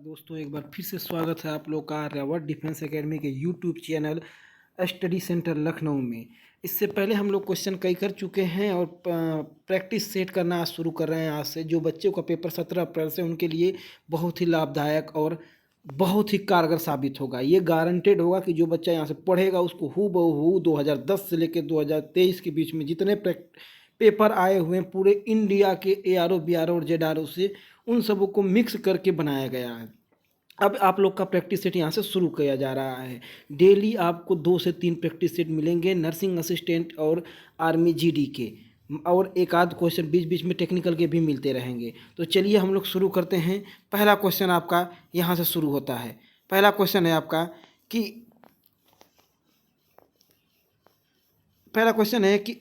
दोस्तों, एक बार फिर से स्वागत है आप लोग का आर्यावर्त डिफेंस एकेडमी के YouTube channel study centre Lucknow में। इससे पहले हम लोग क्वेश्चन कई कर चुके हैं और प्रैक्टिस सेट करना आज शुरू कर रहे हैं। आज से जो बच्चों का पेपर 17 अप्रैल से, उनके लिए बहुत ही लाभदायक और बहुत ही कारगर साबित होगा। ये गारंटेड होगा कि जो बच्चा यहाँ से पढ़ेगा उसको हूबहू 2010 से लेकर 2023 के बीच में जितने पेपर आए हुए हैं पूरे इंडिया के ARO BRO और ZRO से, उन सबों को मिक्स करके बनाया गया है। अब आप लोग का प्रैक्टिस सेट यहाँ से शुरू किया जा रहा है। डेली आपको 2 से 3 प्रैक्टिस सेट मिलेंगे नर्सिंग असिस्टेंट और आर्मी GD के, और एक आध क्वेश्चन बीच बीच में टेक्निकल के भी मिलते रहेंगे। तो चलिए हम लोग शुरू करते हैं। पहला क्वेश्चन आपका यहाँ से शुरू होता है। पहला क्वेश्चन है आपका कि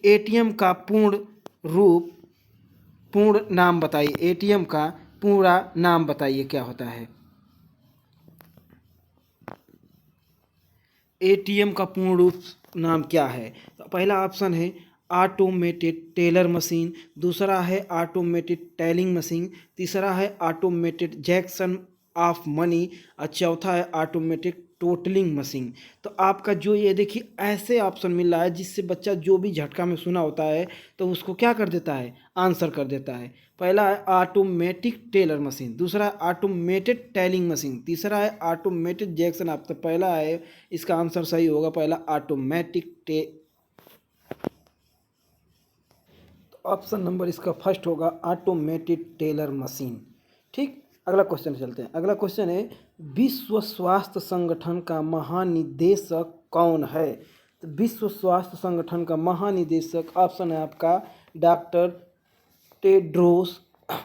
ATM का पूर्ण नाम बताइए। ATM का पूरा नाम बताइए क्या होता है। ATM का पूर्ण रूप नाम क्या है? तो पहला ऑप्शन है ऑटोमेटेड टेलर मशीन, दूसरा है ऑटोमेटेड टेलिंग मशीन, तीसरा है ऑटोमेटेड जैक्सन ऑफ मनी और चौथा है ऑटोमेटेड टोटलिंग मशीन। तो आपका जो ये देखिए ऐसे ऑप्शन मिल रहा है जिससे बच्चा जो भी झटका में सुना होता है तो उसको क्या कर देता है, आंसर कर देता है। पहला है ऑटोमेटिक टेलर मशीन, दूसरा है ऑटोमेटेड टेलिंग मशीन, तीसरा है ऑटोमेटेड जैक्सन ऑफ। तो पहला है इसका आंसर सही होगा, पहला ऑप्शन नंबर इसका फर्स्ट होगा ऑटोमेटेड टेलर मशीन। ठीक, अगला क्वेश्चन चलते हैं। अगला क्वेश्चन है विश्व स्वास्थ्य संगठन का महानिदेशक कौन है? तो विश्व स्वास्थ्य संगठन का महानिदेशक ऑप्शन है आपका डॉक्टर टेड्रोस,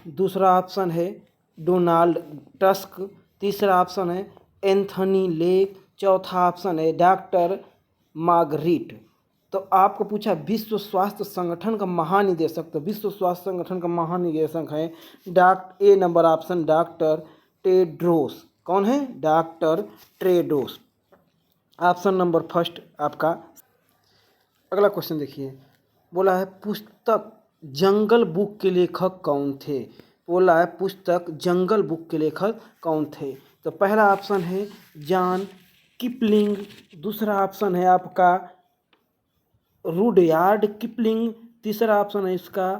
दूसरा ऑप्शन है डोनाल्ड टस्क, तीसरा ऑप्शन है एंथनी लेक, चौथा ऑप्शन है डॉक्टर मार्गरेट। तो आपको पूछा विश्व स्वास्थ्य संगठन का महानिदेशक, तो विश्व स्वास्थ्य संगठन का महानिदेशक है A number option doctor Tedros. कौन है? Doctor Tedros, option number first आपका। अगला क्वेश्चन देखिए, बोला है पुस्तक जंगल बुक के लेखक कौन थे? बोला है पुस्तक जंगल बुक के लेखक कौन थे? तो पहला ऑप्शन है जॉन किपलिंग, दूसरा ऑप्शन है आपका रुडयार्ड किपलिंग, तीसरा ऑप्शन है इसका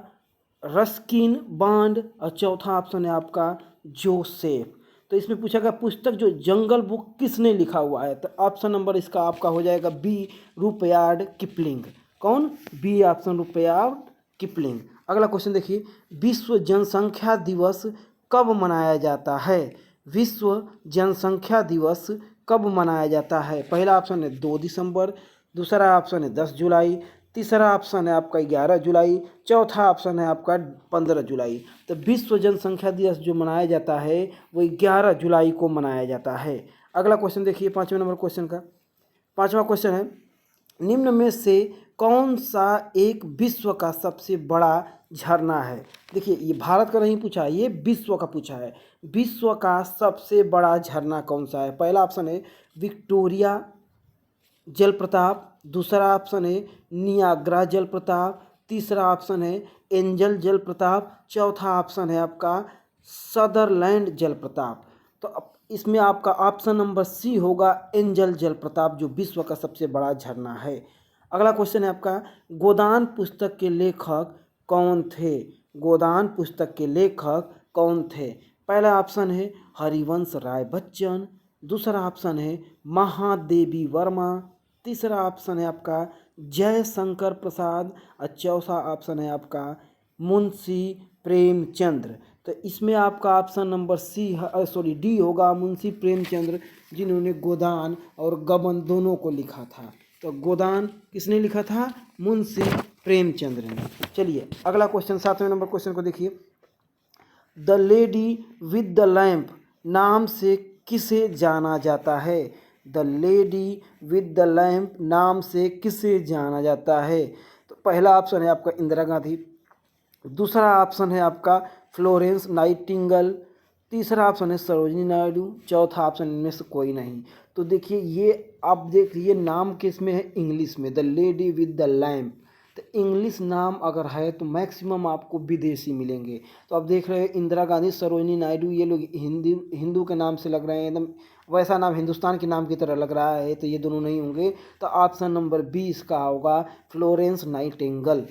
रस्किन बॉन्ड और चौथा ऑप्शन है आपका जोसेफ। तो इसमें पूछा गया पुस्तक जो जंगल बुक किसने लिखा हुआ है? तो ऑप्शन नंबर इसका आपका हो जाएगा B रुडयार्ड किपलिंग। कौन? B option Rudyard Kipling. अगला क्वेश्चन देखिए, विश्व जनसंख्या दिवस कब मनाया जाता है? विश्व जनसंख्या दिवस कब मनाया जाता है? पहला ऑप्शन है 2 दिसंबर, दूसरा ऑप्शन है 10 जुलाई, तीसरा ऑप्शन है आपका 11 जुलाई, चौथा ऑप्शन है आपका 15 जुलाई। तो विश्व जनसंख्या दिवस जो मनाया जाता है वो 11 जुलाई को मनाया जाता है। अगला क्वेश्चन देखिए, 5वें नंबर क्वेश्चन का 5वां क्वेश्चन है निम्न में से कौन सा एक विश्व का सबसे बड़ा झरना है? देखिए ये भारत का नहीं पूछा है, ये विश्व का पूछा है। विश्व का सबसे बड़ा झरना कौन सा है? पहला ऑप्शन है विक्टोरिया जलप्रपात, दूसरा ऑप्शन है नियाग्रा जलप्रपात, तीसरा ऑप्शन है एंजल जलप्रपात, चौथा ऑप्शन है आपका सदरलैंड जलप्रपात। तो अब इसमें आपका ऑप्शन नंबर C होगा एंजल जलप्रपात, जो विश्व का सबसे बड़ा झरना है। अगला क्वेश्चन है आपका गोदान पुस्तक के लेखक कौन थे? गोदान पुस्तक के लेखक कौन थे? पहला ऑप्शन है हरिवंश राय बच्चन, दूसरा ऑप्शन है महादेवी वर्मा, तीसरा ऑप्शन है आपका जयशंकर प्रसाद और चौथा ऑप्शन है आपका मुंशी प्रेमचंद्र। तो इसमें आपका ऑप्शन नंबर D होगा मुंशी प्रेमचंद्र, जिन्होंने गोदान और गबन दोनों को लिखा था। तो गोदान किसने लिखा था? मुंशी प्रेमचंद्र ने। चलिए अगला क्वेश्चन 7वें नंबर क्वेश्चन को देखिए, the lady with the lamp नाम से किसे जाना जाता है? The lady with the lamp नाम से किसे जाना जाता है? तो पहला ऑप्शन है आपका इंदिरा गांधी, दूसरा ऑप्शन है आपका फ्लोरेंस नाइटिंगेल, तीसरा ऑप्शन है सरोजिनी नायडू, चौथा ऑप्शन इनमें से कोई नहीं। तो देखिए ये आप देखिए नाम किस में है? इंग्लिश में, the lady with the lamp. तो तो इंग्लिश नाम अगर है तो मैक्सिमम आपको विदेशी मिलेंगे। तो आप देख रहे हैं इंदिरा गांधी, सरोजिनी नायडू, ये लोग हिंदू के नाम से लग रहे हैं, एकदम वैसा नाम हिंदुस्तान के नाम की तरह लग रहा है, तो ये दोनों नहीं होंगे। तो ऑप्शन नंबर 20 का होगा फ्लोरेंस नाइटिंगेल।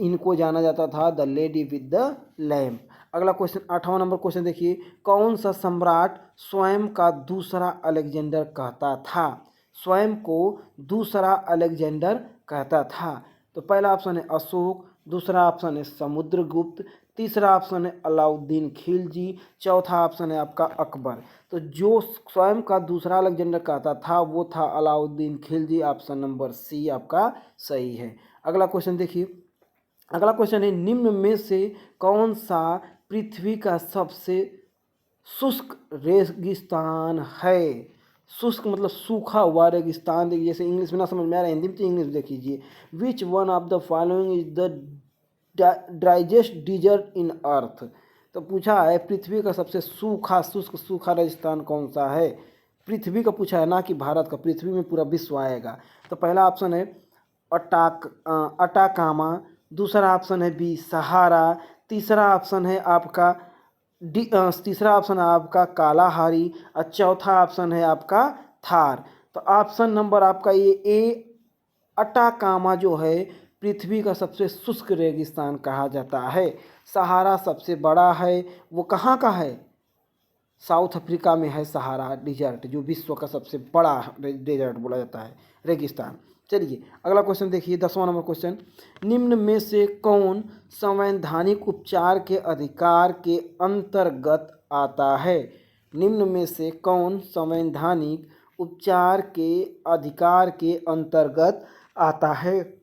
इनको जाना जाता था the lady with the lamp. अगला क्वेश्चन 8वां नंबर क्वेश्चन देखिए, कौन सा सम्राट स्वयं का दूसरा अलेक्जेंडर कहता था? स्वयं को दूसरा अलेक्जेंडर कहता था। तो पहला ऑप्शन है अशोक, दूसरा ऑप्शन है समुद्रगुप्त, तीसरा ऑप्शन है अलाउद्दीन खिलजी, चौथा ऑप्शन है आपका अकबर। तो जो स्वयं का दूसरा अलेक्जेंडर कहता था वो था Alauddin Khilji. Option number C आपका सही है। अगला क्वेश्चन देखिए, अगला क्वेश्चन है निम्न में से कौन सा पृथ्वी का सबसे शुष्क रेगिस्तान है? शुष्क मतलब सूखा हुआ रेगिस्तान। देखिए जैसे इंग्लिश में ना समझ में आ रहा है, हिंदी में तो इंग्लिश देख लीजिए। Which one of the following is the driest desert in earth? तो पूछा है पृथ्वी का सबसे सूखा शुष्क सूखा रेगिस्तान कौन सा है? पृथ्वी का पूछा है, ना कि भारत का। पृथ्वी में पूरा विश्व आएगा। तो पहला ऑप्शन है अटाकामा, दूसरा ऑप्शन है बी सहारा, तीसरा ऑप्शन है आपका तीसरा ऑप्शन है आपका कालाहारी और चौथा ऑप्शन है आपका थार। तो ऑप्शन नंबर आपका ये ए अटाकामा जो है पृथ्वी का सबसे शुष्क रेगिस्तान कहा जाता है। सहारा सबसे बड़ा है, वो कहाँ का है? साउथ अफ्रीका में है सहारा डिजर्ट, जो विश्व का सबसे बड़ा डेजर्ट बोला जाता है, रेगिस्तान। चलिए अगला क्वेश्चन देखिए, 10वां नंबर क्वेश्चन, निम्न में से कौन संवैधानिक उपचार के अधिकार के अंतर्गत आता है? निम्न में से कौन संवैधानिक उपचार के अधिकार के अंतर्गत आता है?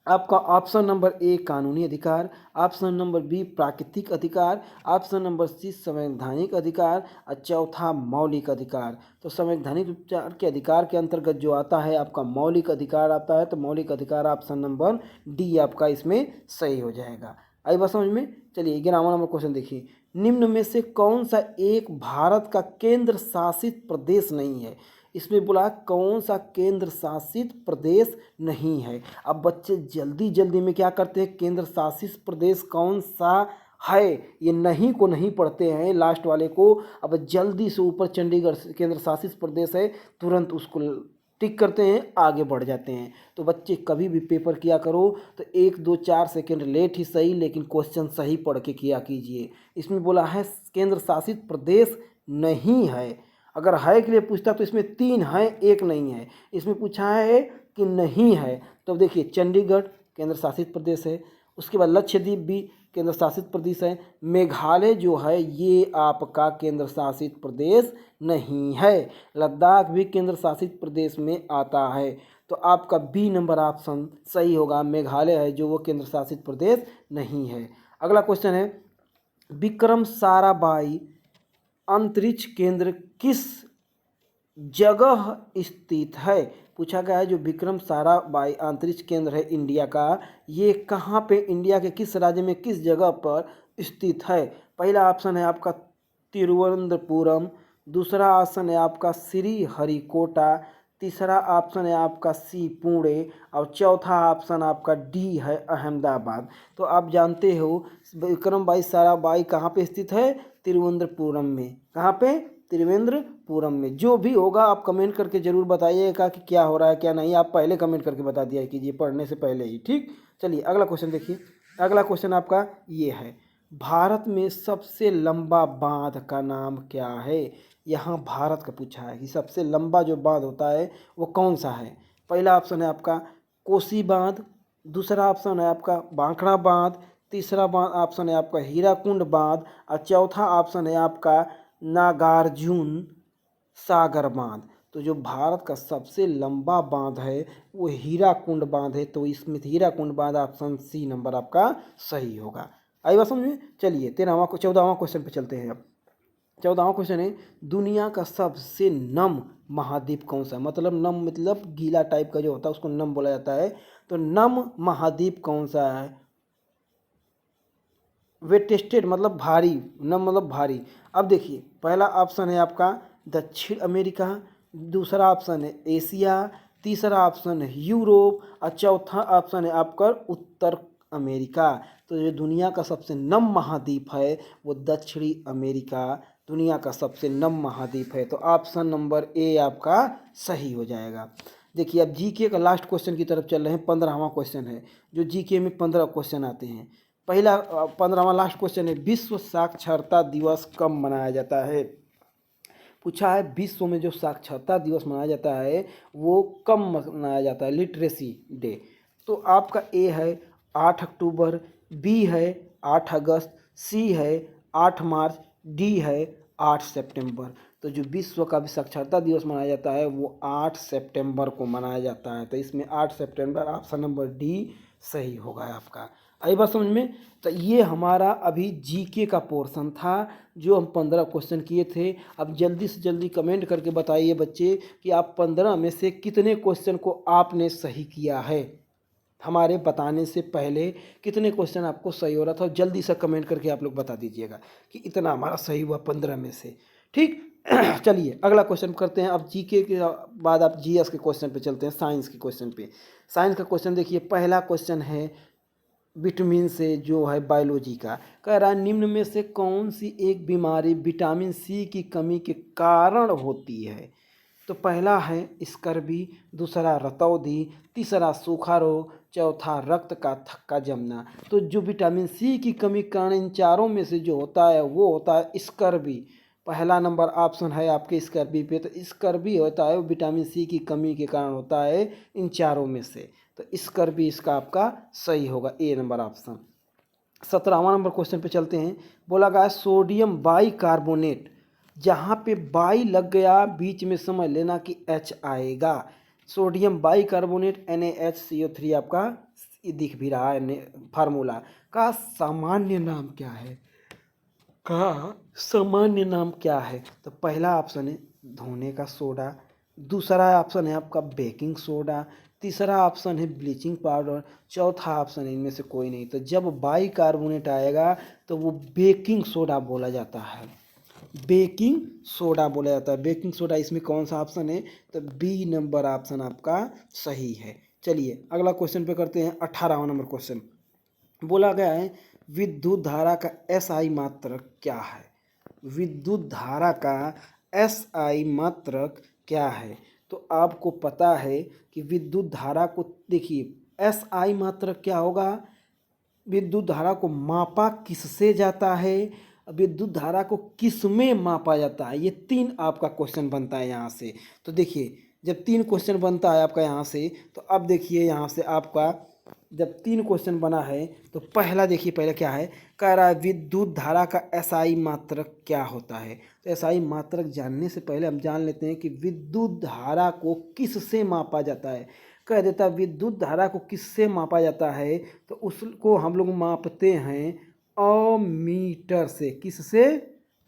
आपका ऑप्शन नंबर ए कानूनी अधिकार, ऑप्शन नंबर बी प्राकृतिक अधिकार, ऑप्शन नंबर सी संवैधानिक अधिकार और चौथा मौलिक अधिकार। तो संवैधानिक उपचार के अधिकार के अंतर्गत जो आता है आपका मौलिक अधिकार आता है। तो मौलिक अधिकार ऑप्शन नंबर डी आपका इसमें सही हो जाएगा। आई बात समझ में? चलिए 11वां नंबर क्वेश्चन देखिए, निम्न में से कौन सा एक भारत का केंद्र शासित प्रदेश नहीं है? इसमें बोला कौन सा केंद्र शासित प्रदेश नहीं है। अब बच्चे जल्दी जल्दी में क्या करते हैं, केंद्र शासित प्रदेश कौन सा है ये नहीं को नहीं पढ़ते हैं, लास्ट वाले को। अब जल्दी से ऊपर चंडीगढ़ केंद्र शासित प्रदेश है, तुरंत उसको टिक करते हैं, आगे बढ़ जाते हैं। तो बच्चे कभी भी पेपर किया करो तो 1 2 4 सेकंड लेट ही सही, लेकिन क्वेश्चन सही पढ़ के किया कीजिए। इसमें बोला है केंद्र शासित प्रदेश नहीं है। अगर है के लिए पूछता तो इसमें 3 है, 1 नहीं है। इसमें पूछा है कि नहीं है। तो देखिए चंडीगढ़ केंद्र शासित प्रदेश है, उसके बाद लक्षद्वीप भी केंद्र शासित प्रदेश है, मेघालय जो है ये आपका केंद्र शासित प्रदेश नहीं है, लद्दाख भी केंद्र शासित प्रदेश में आता है। तो आपका बी नंबर ऑप्शन सही होगा, मेघालय है जो वो केंद्र शासित प्रदेश नहीं है। अगला क्वेश्चन है, विक्रम साराभाई अंतरिक्ष केंद्र किस जगह स्थित है? पूछा गया है जो विक्रम साराभाई अंतरिक्ष केंद्र है इंडिया का, ये कहाँ पे इंडिया के किस राज्य में किस जगह पर स्थित है? पहला ऑप्शन है आपका तिरुवनंतपुरम, दूसरा ऑप्शन है आपका श्रीहरिकोटा, तीसरा ऑप्शन है आपका सी पुणे और चौथा ऑप्शन आपका डी है अहमदाबाद। तो आप जानते हो विक्रम भाई साराभाई कहाँ पे स्थित है? तिरुवनंतपुरम में। कहाँ पे? त्रिवेंद्रपुरम में। जो भी होगा आप कमेंट करके ज़रूर बताइएगा कि क्या हो रहा है क्या नहीं। आप पहले कमेंट करके बता दिया कीजिए पढ़ने से पहले ही, ठीक। चलिए अगला क्वेश्चन देखिए, अगला क्वेश्चन आपका ये है, भारत में सबसे लंबा बांध का नाम क्या है? यहाँ भारत का पूछा है कि सबसे लंबा जो बांध होता है वो कौन सा है। पहला ऑप्शन है आपका कोसी बांध, दूसरा ऑप्शन है आपका बांकड़ा बांध, तीसरा ऑप्शन है आपका हीराकुंड बांध और चौथा ऑप्शन है आपका नागार्जुन सागर बांध। तो जो भारत का सबसे लंबा बांध है वो हीराकुंड बांध है। तो इसमें हीराकुंड बांध ऑप्शन सी नंबर आपका सही होगा। आई बात समझ में? चलिए 14वां क्वेश्चन पे चलते हैं। अब 14वां क्वेश्चन है, दुनिया का सबसे नम महाद्वीप कौन सा है? मतलब नम मतलब गीला टाइप का जो होता है उसको नम बोला जाता है। तो नम महाद्वीप कौन सा है? वेटेस्टेड मतलब भारी, नम मतलब भारी। अब देखिए पहला ऑप्शन है आपका दक्षिण अमेरिका, दूसरा ऑप्शन है एशिया, तीसरा ऑप्शन है यूरोप और चौथा ऑप्शन है आपका उत्तर अमेरिका। तो जो दुनिया का सबसे नम महाद्वीप है वो दक्षिणी अमेरिका दुनिया का सबसे नम महाद्वीप है। तो ऑप्शन नंबर ए आपका सही हो जाएगा। देखिए अब जीके का लास्ट क्वेश्चन की तरफ चल रहे हैं। 15वां क्वेश्चन है जो जीके में 15 क्वेश्चन आते हैं। पहला 15वां लास्ट क्वेश्चन है, विश्व साक्षरता दिवस कब मनाया जाता है। पूछा है विश्व में जो साक्षरता दिवस मनाया जाता है वो कब मनाया जाता है, लिटरेसी डे। तो आपका ए है 8 अक्टूबर, बी है 8 अगस्त, सी है 8 मार्च, डी है 8 सितंबर। तो जो विश्व का भी साक्षरता दिवस मनाया जाता है वो 8 सितंबर को मनाया जाता है। तो इसमें 8 सितंबर ऑप्शन नंबर डी सही होगा आपका। आई बात समझ में। तो ये हमारा अभी जीके का पोर्शन था जो हम 15 क्वेश्चन किए थे। अब जल्दी से जल्दी कमेंट करके बताइए बच्चे कि आप 15 में से कितने क्वेश्चन को आपने सही किया है। हमारे बताने से पहले कितने क्वेश्चन आपको सही हो रहा था, जल्दी से कमेंट करके आप लोग बता दीजिएगा कि इतना हमारा सही हुआ 15 में से। ठीक चलिए अगला क्वेश्चन करते हैं। अब जीके के बाद आप जीएस के क्वेश्चन पे चलते हैं, साइंस के क्वेश्चन पे। साइंस का क्वेश्चन देखिए, पहला क्वेश्चन है विटामिन से जो है बायोलॉजी का। कह रहा है निम्न में से कौन सी एक बीमारी विटामिन सी की कमी के कारण होती है। तो पहला है स्कर्वी, दूसरा रतौंधी, तीसरा सूखा रोग, चौथा रक्त का थक्का जमना। तो जो विटामिन सी की कमी के कारण इन चारों में से जो होता है वो होता है स्कर्वी। पहला नंबर ऑप्शन है आपके स्कर्वी पे। तो स्कर्वी होता है वो विटामिन सी की कमी के कारण होता है इन चारों में से। तो स्कर्वी इसका आपका सही होगा, ए नंबर ऑप्शन। 17वां नंबर क्वेश्चन पे चलते हैं। बोला गया सोडियम बाइकार्बोनेट, जहाँ पे बाई लग गया बीच में समझ लेना कि एच आएगा। सोडियम बाइकार्बोनेट NaHCO3 आपका दिख भी रहा है फार्मूला का सामान्य नाम क्या है, का सामान्य नाम क्या है। तो पहला ऑप्शन है धोने का सोडा, दूसरा ऑप्शन है आपका बेकिंग सोडा, तीसरा ऑप्शन है ब्लीचिंग पाउडर, चौथा ऑप्शन है इनमें से कोई नहीं। तो जब बाइकार्बोनेट आएगा तो वो बेकिंग सोडा बोला जाता है, बेकिंग सोडा बोला जाता है। बेकिंग सोडा इसमें कौन सा ऑप्शन है, तो बी नंबर ऑप्शन आपका सही है। चलिए अगला क्वेश्चन पे करते हैं। 18वां नंबर क्वेश्चन बोला गया है विद्युत धारा का SI मात्रक क्या है। विद्युत धारा का SI मात्रक क्या है। तो आपको पता है कि विद्युत धारा को देखिए SI मात्रक क्या होगा, विद्युत धारा को मापा किससे जाता है, विद्युत धारा को किस में मापा जाता है। ये 3 आपका क्वेश्चन बनता है यहाँ से। तो देखिए जब 3 क्वेश्चन बनता है आपका यहाँ से, तो अब देखिए यहाँ से आपका जब 3 क्वेश्चन बना है तो पहला देखिए पहले क्या है, कह रहा है विद्युत धारा का SI मात्रक क्या होता है। तो SI मात्रक जानने से पहले हम जान लेते हैं कि विद्युत धारा को किससे मापा जाता है। कह देता है विद्युत धारा को किससे मापा जाता है, तो उसको हम लोग मापते हैं अमीटर से। किससे,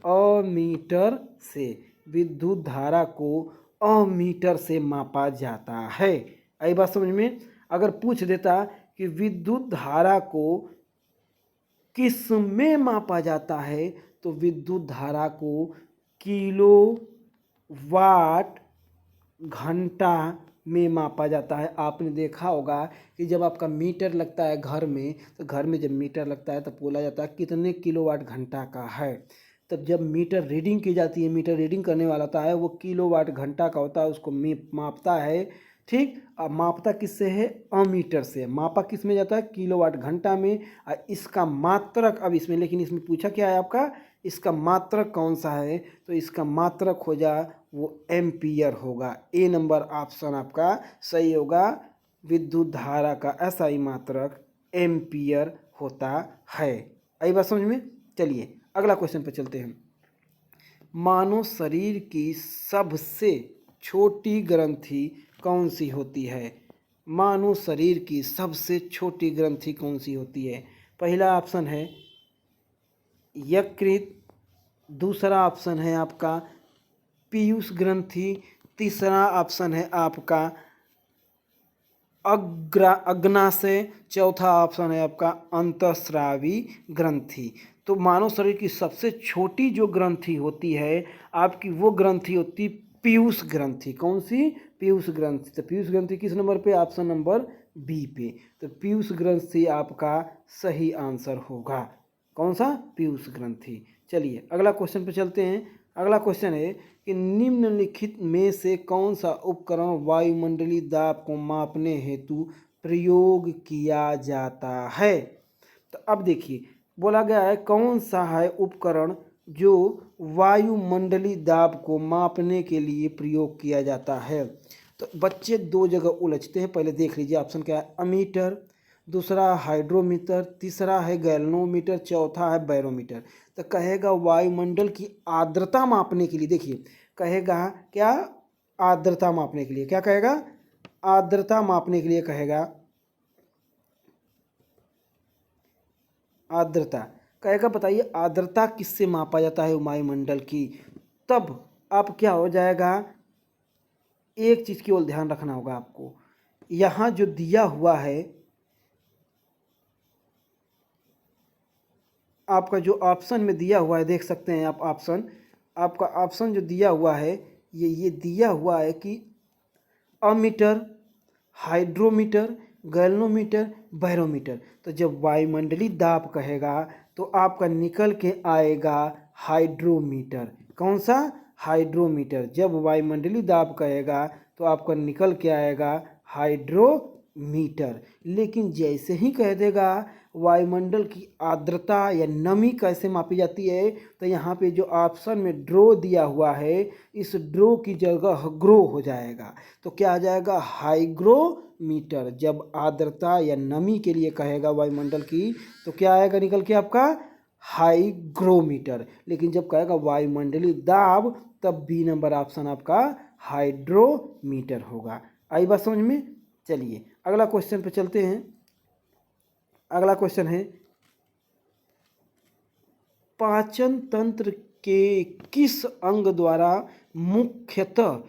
अमीटर से। विद्युत धारा को अमीटर से मापा जाता है। आई बात समझ में। अगर पूछ देता कि विद्युत धारा को किस में मापा जाता है, तो विद्युत धारा को किलो वाट घंटा में मापा जाता है। आपने देखा होगा कि जब आपका मीटर लगता है घर में, तो घर में जब मीटर लगता है तो बोला जाता है कितने किलोवाट घंटा का है। तब जब मीटर रीडिंग की जाती है, मीटर रीडिंग करने वाला होता है वो किलोवाट घंटा का होता है, उसको मापता है। ठीक, अब मापता किससे है, अमीटर से। मापा किस में जाता है, किलोवाट घंटा में। और इसका मात्रक अब इसमें, लेकिन इसमें पूछा क्या है आपका, इसका मात्रक कौन सा है, तो इसका मात्रक हो जा वो एम्पियर होगा। ए नंबर ऑप्शन आपका सही होगा। विद्युत धारा का SI मात्रक एम्पियर होता है। आई बात समझ में। चलिए अगला क्वेश्चन पे चलते हैं। मानव शरीर की सबसे छोटी ग्रंथि कौन सी होती है। मानव शरीर की सबसे छोटी ग्रंथि कौन सी होती है। पहला ऑप्शन है यकृत, दूसरा ऑप्शन है आपका पीयूष ग्रंथि, तीसरा ऑप्शन है आपका अग्नाशय, चौथा ऑप्शन है आपका अंतःस्रावी ग्रंथि। तो मानव शरीर की सबसे छोटी जो ग्रंथि होती है आपकी, वो ग्रंथि होती पीयूष ग्रंथि। कौन सी? पीयूष ग्रंथि। तो पीयूष ग्रंथि किस नंबर पे? ऑप्शन नंबर बी पे। तो पीयूष ग्रंथि आपका सही आंसर होगा। कौन सा? पीयूष ग्रंथि। चलिए अगला क्वेश्चन पे चलते हैं। अगला क्वेश्चन है कि निम्नलिखित में से कौन सा उपकरण वायुमंडलीय दाब को मापने हेतु प्रयोग किया जाता है? तो अब देखिए बोला गया है कौन सा है उपकरण जो वायुमंडलीय दाब को मापने के लिए प्रयोग किया जाता है। तो बच्चे दो जगह उलझते हैं, पहले देख लीजिए ऑप्शन क्या है। अमीटर, दूसरा हाइड्रोमीटर, तीसरा है गैल्वेनोमीटर, चौथा है बैरोमीटर। तो कहेगा वायुमंडल की आर्द्रता मापने के लिए, देखिए कहेगा क्या? आर्द्रता मापने के लिए। क्या कहेगा? आर्द्रता मापने के लिए कहेगा। आर्द्रता कहेगा, बताइए आर्द्रता किससे मापा जाता है वायुमंडल की? तब अब क्या हो जाएगा, एक चीज़ की ओर ध्यान रखना होगा आपको। यहाँ जो दिया हुआ है आपका, जो ऑप्शन में दिया हुआ है, देख सकते हैं आप ऑप्शन, आपका ऑप्शन जो दिया हुआ है ये दिया हुआ है कि अमीटर, हाइड्रोमीटर, गैल्वेनोमीटर, बैरोमीटर। तो जब वायुमंडलीय दाब कहेगा तो आपका निकल के आएगा हाइड्रोमीटर। कौन सा? हाइड्रोमीटर। जब वायुमंडलीय दाब कहेगा तो आपका निकल के आएगा हाइड्रोमीटर। लेकिन जैसे ही कह देगा वायुमंडल की आर्द्रता या नमी कैसे मापी जाती है, तो यहाँ पे जो ऑप्शन में ड्रो दिया हुआ है, इस ड्रो की जगह ग्रो हो जाएगा। तो क्या आ जाएगा? हाइग्रोमीटर। जब आर्द्रता या नमी के लिए कहेगा वायुमंडल की तो क्या आएगा निकल के? आपका हाइग्रोमीटर। लेकिन जब कहेगा वायुमंडलीय दाब तब बी नंबर ऑप्शन आपका हाइड्रोमीटर होगा। आई बात समझ में? चलिए अगला क्वेश्चन पे चलते हैं। अगला क्वेश्चन है पाचन तंत्र के किस अंग द्वारा मुख्यतः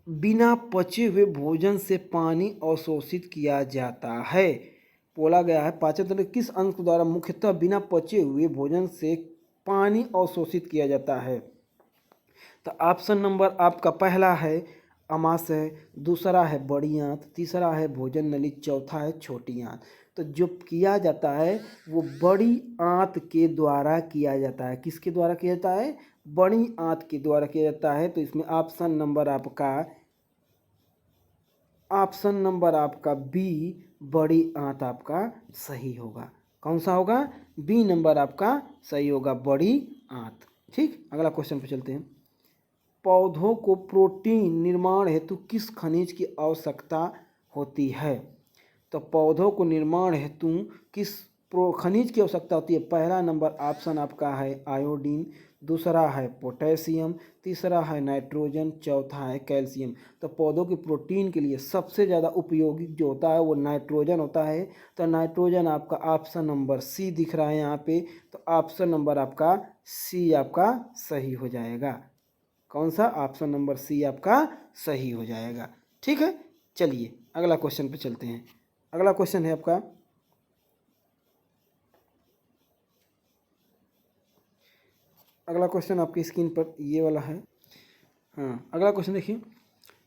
बिना पचे हुए भोजन से पानी अवशोषित किया जाता है? बोला गया है पाचन तंत्र किस अंग द्वारा मुख्यतः बिना पचे हुए भोजन से पानी अवशोषित किया जाता है? तो ऑप्शन नंबर आपका पहला है अमाशय, दूसरा है बड़ी आंत, तीसरा है भोजन नली, चौथा है छोटी आंत। तो जो किया जाता है वो बड़ी आंत के द्वारा किया जाता है। किसके द्वारा किया जाता है? बड़ी आंत के द्वारा किया जाता है। तो इसमें ऑप्शन नंबर आपका बी बड़ी आंत आपका सही होगा। कौन सा होगा? बी नंबर आपका सही होगा, बड़ी आंत। ठीक, अगला क्वेश्चन पे चलते हैं। पौधों को प्रोटीन निर्माण हेतु किस खनिज की आवश्यकता होती है? तो पौधों को निर्माण हेतु किस खनिज की आवश्यकता होती है? पहला नंबर ऑप्शन आपका है आयोडीन, दूसरा है पोटेशियम, तीसरा है नाइट्रोजन, चौथा है कैल्शियम। तो पौधों की प्रोटीन के लिए सबसे ज़्यादा उपयोगी जो होता है वो नाइट्रोजन होता है। तो नाइट्रोजन आपका ऑप्शन नंबर सी दिख रहा है यहाँ पे। तो ऑप्शन नंबर आपका सी आपका सही हो जाएगा। कौन सा? ऑप्शन नंबर सी आपका सही हो जाएगा। ठीक है, चलिए अगला क्वेश्चन पे चलते हैं। अगला क्वेश्चन है आपका अगला क्वेश्चन आपकी स्क्रीन पर ये वाला है। हाँ, अगला क्वेश्चन देखिए,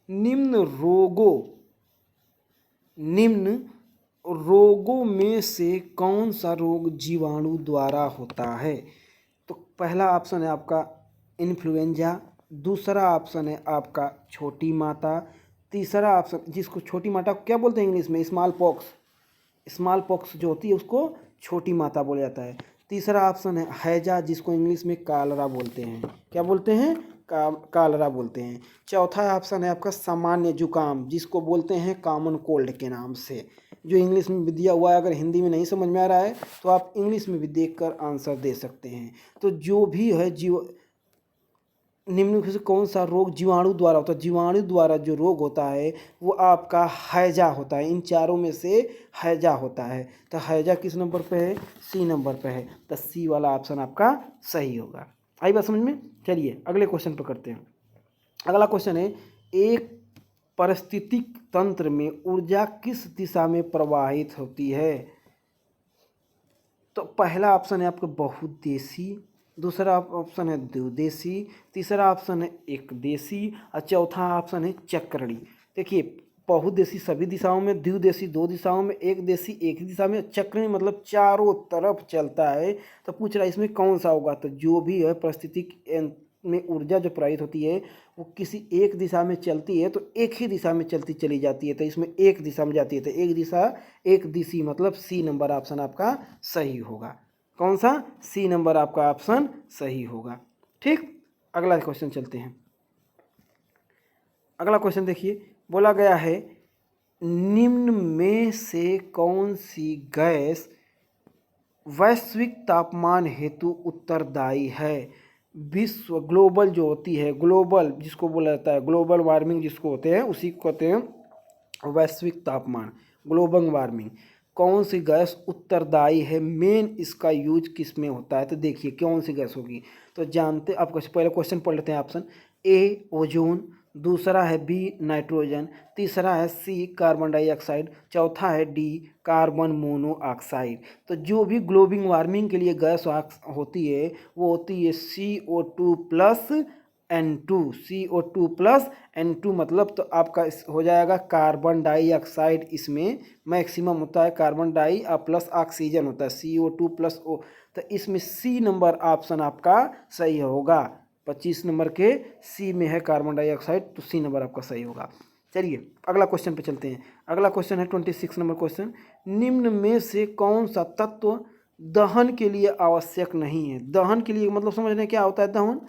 निम्न रोगों में से कौन सा रोग जीवाणु द्वारा होता है? तो पहला ऑप्शन है आपका इन्फ्लुएंजा, दूसरा ऑप्शन है आपका छोटी माता, तीसरा ऑप्शन, जिसको छोटी माता क्या बोलते हैं इंग्लिश में? स्मॉल पॉक्स जो होती है उसको छोटी माता बोला जाता है। तीसरा ऑप्शन है हैजा, जिसको इंग्लिश में कालरा बोलते हैं। क्या बोलते हैं? कालरा बोलते हैं। चौथा ऑप्शन है आपका सामान्य जुकाम, जिसको बोलते हैं कॉमन कोल्ड के नाम से, जो इंग्लिश में भी दिया हुआ है। अगर हिंदी में नहीं समझ में आ रहा है तो आप इंग्लिश में भी देखकर आंसर दे सकते हैं। तो जो भी है निम्न में से कौन सा रोग जीवाणु द्वारा होता है? जीवाणु द्वारा जो रोग होता है वो आपका हैजा होता है। इन चारों में से हैजा होता है। तो हैजा किस नंबर पे है? सी नंबर पे है। तो सी वाला ऑप्शन आपका सही होगा। आई बात समझ में? चलिए अगले क्वेश्चन पर करते हैं। अगला क्वेश्चन है, एक पारिस्थितिक तंत्र में ऊर्जा किस दिशा में प्रवाहित होती है? तो पहला ऑप्शन है आपका बहुउद्देशीय, दूसरा ऑप्शन है द्विदेशी, तीसरा ऑप्शन है एकदेशी और चौथा ऑप्शन है चक्रणीय। देखिए बहुदेशी सभी दिशाओं में, द्विदेशी दो दिशाओं में, एकदेशी एक ही दिशा में, चक्रणीय मतलब चारों तरफ चलता है। तो पूछ रहा है इसमें कौन सा होगा, तो जो भी है परिस्थिति में ऊर्जा जो प्रवाहित होती है वो किसी एक दिशा में चलती है तो एक ही दिशा में चलती चली जाती है, तो इसमें एक दिशा में जाती है, तो एक दिशा एक दिशी मतलब सी नंबर ऑप्शन आपका सही होगा। कौन सा, सी नंबर आपका ऑप्शन सही होगा। ठीक, अगला क्वेश्चन चलते हैं। अगला क्वेश्चन देखिए, बोला गया है निम्न में से कौन सी गैस वैश्विक तापमान हेतु उत्तरदायी है। विश्व ग्लोबल जो होती है, ग्लोबल जिसको बोला जाता है, ग्लोबल वार्मिंग जिसको होते हैं उसी को कहते हैं वैश्विक तापमान, ग्लोबल वार्मिंग। कौन सी गैस उत्तरदायी है, मेन इसका यूज किस में होता है, तो देखिए कौन सी गैस होगी। तो जानते आप, पहले क्वेश्चन पढ़ लेते हैं। ऑप्शन ए ओजोन, दूसरा है बी नाइट्रोजन, तीसरा है सी कार्बन डाइऑक्साइड, चौथा है डी कार्बन मोनोऑक्साइड। तो जो भी ग्लोबल वार्मिंग के लिए गैस होती है वो होती है CO2 plus N2, CO2 plus N2 मतलब तो आपका हो जाएगा कार्बन डाइऑक्साइड। इसमें मैक्सिमम होता है कार्बन डाई और प्लस ऑक्सीजन होता है CO2 प्लस O, तो इसमें सी नंबर ऑप्शन आपका सही होगा। 25 नंबर के सी में है कार्बन डाइऑक्साइड, तो सी नंबर आपका सही होगा। चलिए अगला क्वेश्चन पे चलते हैं। अगला क्वेश्चन है 26 नंबर क्वेश्चन, निम्न में से कौन सा तत्व दहन के लिए आवश्यक नहीं है। दहन के लिए मतलब समझ रहे हैं क्या होता है दहन,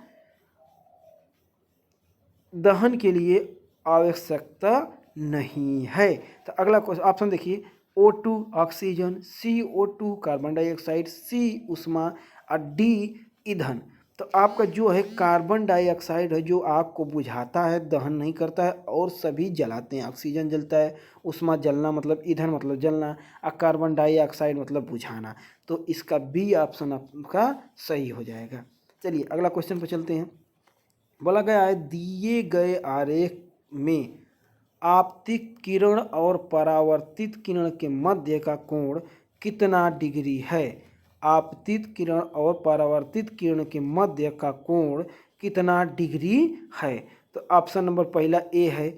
दहन के लिए आवश्यकता नहीं है। तो अगला ऑप्शन देखिए, O2 oxygen, CO2 carbon dioxide, सी उष्मा और डी ईंधन। तो आपका जो है कार्बन डाइऑक्साइड है जो आग को बुझाता है, दहन नहीं करता है, और सभी जलाते हैं। ऑक्सीजन जलता है, उष्मा जलना मतलब ईंधन मतलब जलना, और कार्बन डाइऑक्साइड मतलब बुझाना। तो इसका बी ऑप्शन आपका सही हो जाएगा। चलिए अगला क्वेश्चन पर चलते हैं। बोला गया है दिए गए आरेख में आपतित किरण और परावर्तित किरण के मध्य का कोण कितना डिग्री है। आपतित किरण और परावर्तित किरण के मध्य का कोण कितना डिग्री है। तो ऑप्शन नंबर पहला ए है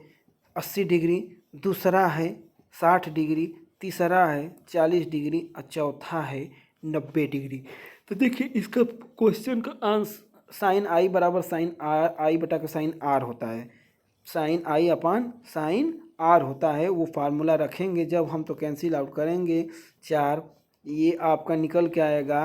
80 डिग्री, दूसरा है 60 डिग्री, तीसरा है 40 डिग्री और चौथा है 90 डिग्री। तो देखिए इसका क्वेश्चन का आंसर साइन आई बराबर साइन आर, आई बटा का साइन आर होता है, sine I upon sine R होता है। वो फार्मूला रखेंगे जब हम तो कैंसिल आउट करेंगे 4, ये आपका निकल के आएगा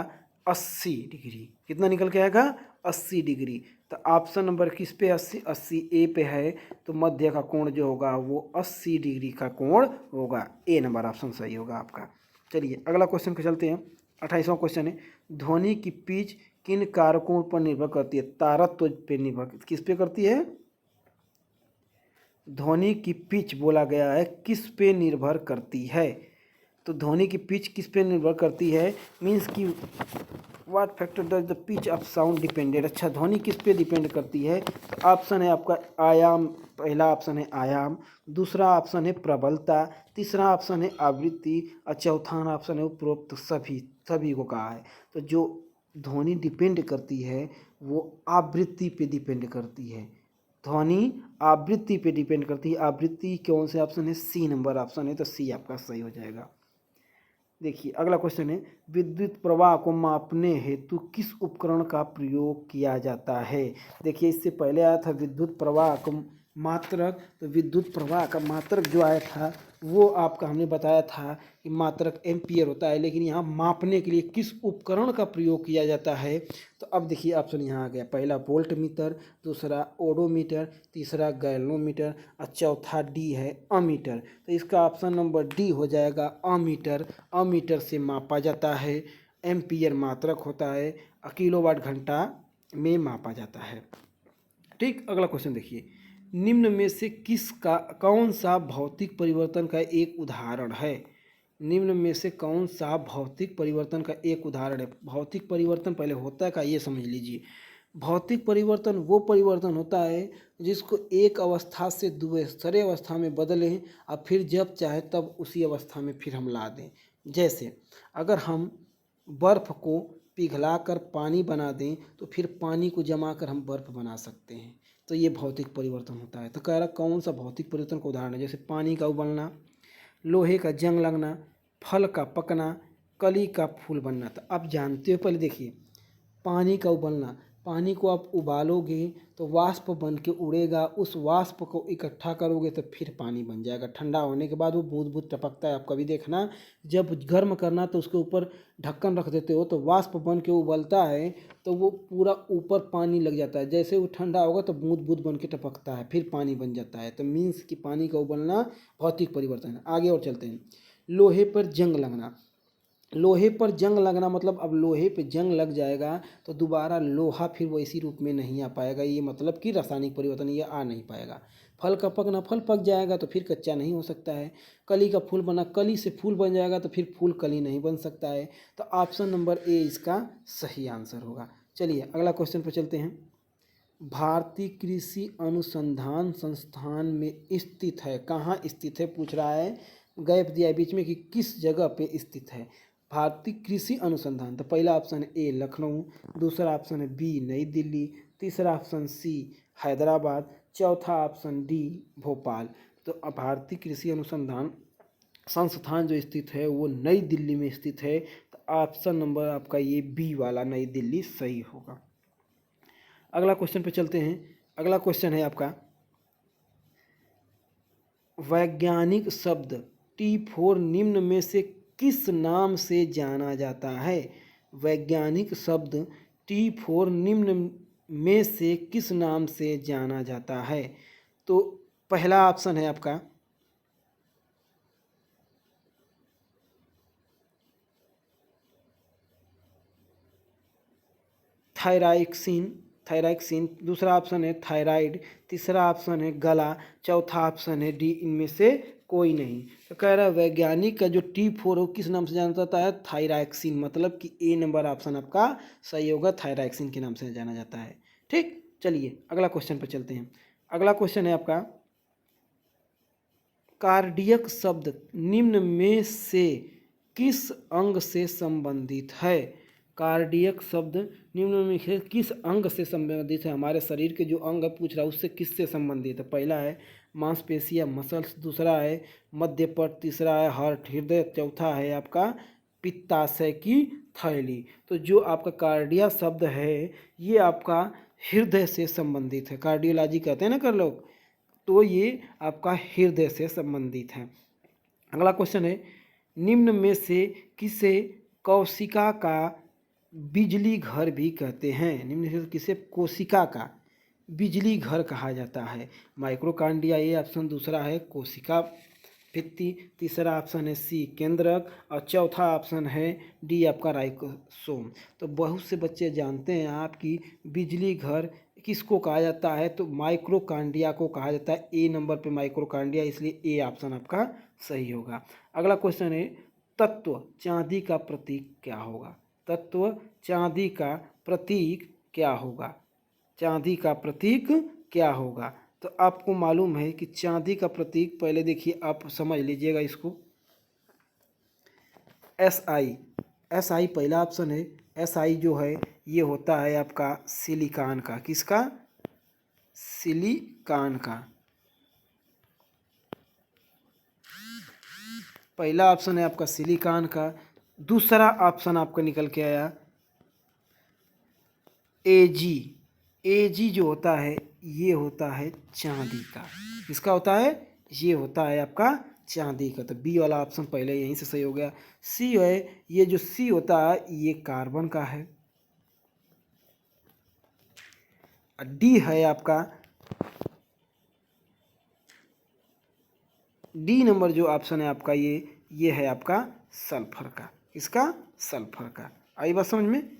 80 डिग्री। कितना निकल के आएगा 80 डिग्री। तो ऑप्शन नंबर किस पे 80, 80 ए पे है, तो मध्य का कोण जो होगा वो 80 डिग्री का कोण होगा। ए नंबर ऑप्शन सही होगा आपका। चलिए अगला क्वेश्चन पे चलते हैं। 28वां क्वेश्चन है, ध्वनि की पिच किन कारकों पर निर्भर करती है। तारत्व पे निर्भर किस पे करती है, ध्वनि की पिच बोला गया है किस पे निर्भर करती है। तो ध्वनि की पिच किस पे निर्भर करती है, मीन्स कि what factor does the pitch of sound depended. अच्छा ध्वनि किस पे डिपेंड करती है, तो ऑप्शन है आपका आयाम, पहला ऑप्शन है आयाम, दूसरा ऑप्शन है प्रबलता, तीसरा ऑप्शन है आवृत्ति और चौथा ऑप्शन है उपरोक्त सभी को कहा है। तो जो ध्वनि डिपेंड करती है वो आवृत्ति पे डिपेंड करती है, ध्वनि आवृत्ति पे डिपेंड करती है। आवृत्ति कौन से ऑप्शन है, सी नंबर ऑप्शन है, तो सी आपका सही हो जाएगा। देखिए अगला क्वेश्चन है, विद्युत प्रवाह को मापने हेतु किस उपकरण का प्रयोग किया जाता है। देखिए इससे पहले आया था विद्युत प्रवाह को मात्रक, तो विद्युत प्रवाह का मात्रक जो आया था वो आपका हमने बताया था कि मात्रक एम्पियर होता है, लेकिन यहाँ मापने के लिए किस उपकरण का प्रयोग किया जाता है। तो अब देखिए ऑप्शन यहाँ आ गया, पहला वोल्ट मीटर, दूसरा ओडोमीटर, तीसरा गैल्वोमीटर और चौथा डी है अमीटर। तो इसका ऑप्शन नंबर डी हो जाएगा अमीटर। अमीटर से मापा जाता है, एम्पियर मात्रक होता है, किलोवाट घंटा में मापा जाता है। ठीक, अगला क्वेश्चन देखिए, निम्न में से किसका कौन सा भौतिक परिवर्तन का एक उदाहरण है। निम्न में से कौन सा भौतिक परिवर्तन का एक उदाहरण है। भौतिक परिवर्तन पहले होता है क्या ये समझ लीजिए। भौतिक परिवर्तन वो परिवर्तन होता है जिसको एक अवस्था से दूसरे अवस्था में बदलें और फिर जब चाहे तब उसी अवस्था में फिर हम ला दें। जैसे अगर हम बर्फ़ को पिघलाकर पानी बना दें तो फिर पानी को जमा कर हम बर्फ़ बना सकते हैं। तो ये भौतिक परिवर्तन होता है। तो कह रहा कौन सा भौतिक परिवर्तन का उदाहरण है, जैसे पानी का उबलना, लोहे का जंग लगना, फल का पकना, कली का फूल बनना। तो आप जानते हो, पहले देखिए पानी का उबलना, पानी को आप उबालोगे तो वाष्प बन के उड़ेगा, उस वाष्प को इकट्ठा करोगे तो फिर पानी बन जाएगा। ठंडा होने के बाद वो बूंद बूंद टपकता है। आप कभी देखना, जब गर्म करना तो उसके ऊपर ढक्कन रख देते हो तो वाष्प बन के उबलता है तो वो पूरा ऊपर पानी लग जाता है। जैसे वो ठंडा होगा तो बूंद बूंद बन के टपकता है, फिर पानी बन जाता है। तो मीन्स कि पानी का उबलना भौतिक परिवर्तन है। आगे और चलते हैं। लोहे पर जंग लगना, लोहे पर जंग लगना मतलब अब लोहे पे जंग लग जाएगा तो दोबारा लोहा फिर वैसी रूप में नहीं आ पाएगा। ये मतलब कि रासायनिक परिवर्तन ये आ नहीं पाएगा। फल का पकना, फल पक जाएगा तो फिर कच्चा नहीं हो सकता है। कली का फूल बना, कली से फूल बन जाएगा तो फिर फूल कली नहीं बन सकता है। तो ऑप्शन नंबर ए इसका सही आंसर होगा। चलिए अगला क्वेश्चन पर चलते हैं। भारतीय कृषि अनुसंधान संस्थान में स्थित है। कहाँ स्थित है पूछ रहा है, गैप दिया है बीच में कि किस जगह पे स्थित है। भारतीय कृषि अनुसंधान, तो पहला ऑप्शन है ए लखनऊ, दूसरा ऑप्शन है बी नई दिल्ली, तीसरा ऑप्शन सी हैदराबाद, चौथा ऑप्शन डी भोपाल। तो भारतीय कृषि अनुसंधान संस्थान जो स्थित है वो नई दिल्ली में स्थित है। तो ऑप्शन नंबर आपका ये बी वाला नई दिल्ली सही होगा। अगला क्वेश्चन पे चलते हैं। अगला क्वेश्चन है आपका, वैज्ञानिक शब्द T4 निम्न में से किस नाम से जाना जाता है। वैज्ञानिक शब्द T4 निम्न में से किस नाम से जाना जाता है। तो पहला ऑप्शन है आपका थायरॉक्सिन, दूसरा ऑप्शन है थायराइड, तीसरा ऑप्शन है गला, चौथा ऑप्शन है डी इनमें से कोई नहीं। तो कह रहा है वैज्ञानिक का जो T4 हो किस नाम से जाना जाता है, थायरॉक्सिन, मतलब कि ए नंबर ऑप्शन आपका सही होगा, थायरॉक्सिन के नाम से जाना जाता है। ठीक, चलिए अगला क्वेश्चन पर चलते हैं। अगला क्वेश्चन है आपका, कार्डियक शब्द निम्न में से किस अंग से संबंधित है। कार्डियक शब्द निम्न में से किस अंग से संबंधित है। हमारे शरीर के जो अंग पूछ रहा है उससे किससे संबंधित है। पहला है मांसपेशी या मसल्स, दूसरा है मध्यपट, तीसरा है हार्ट हृदय, चौथा है आपका पित्ताशय की थैली। तो जो आपका कार्डिया शब्द है ये आपका हृदय से संबंधित है। कार्डियोलॉजी कहते हैं ना कर लोग, तो ये आपका हृदय से संबंधित है। अगला क्वेश्चन है, निम्न में से किसे कोशिका का बिजली घर भी कहते हैं। निम्न में से किसे कोशिका का बिजली घर कहा जाता है। माइक्रोकांडिया ये ऑप्शन, दूसरा है कोशिका भित्ति, तीसरा ऑप्शन है सी केंद्रक और चौथा ऑप्शन है डी आपका राइबोसोम। तो बहुत से बच्चे जानते हैं आपकी बिजली घर किसको कहा जाता है, तो माइक्रोकांडिया को कहा जाता है। ए नंबर पे माइक्रोकांडिया, इसलिए ए ऑप्शन आपका सही होगा। अगला क्वेश्चन है, तत्व चांदी का प्रतीक क्या होगा। तत्व चांदी का प्रतीक क्या होगा। चांदी का प्रतीक क्या होगा। तो आपको मालूम है कि चांदी का प्रतीक, पहले देखिए आप समझ लीजिएगा इसको, SI पहला ऑप्शन है। SI जो है ये होता है आपका सिलिकॉन का, किसका, सिलिकॉन का। पहला ऑप्शन है आपका सिलिकॉन का। दूसरा ऑप्शन आपका निकल के आया AG जो होता है ये होता है चांदी का। किसका होता है, ये होता है आपका चांदी का। तो बी वाला ऑप्शन पहले यहीं से सही हो गया। सी है, ये जो सी होता है ये कार्बन का है। डी है आपका, डी नंबर जो ऑप्शन है आपका ये है आपका सल्फर का। इसका सल्फर का। आई बात समझ में।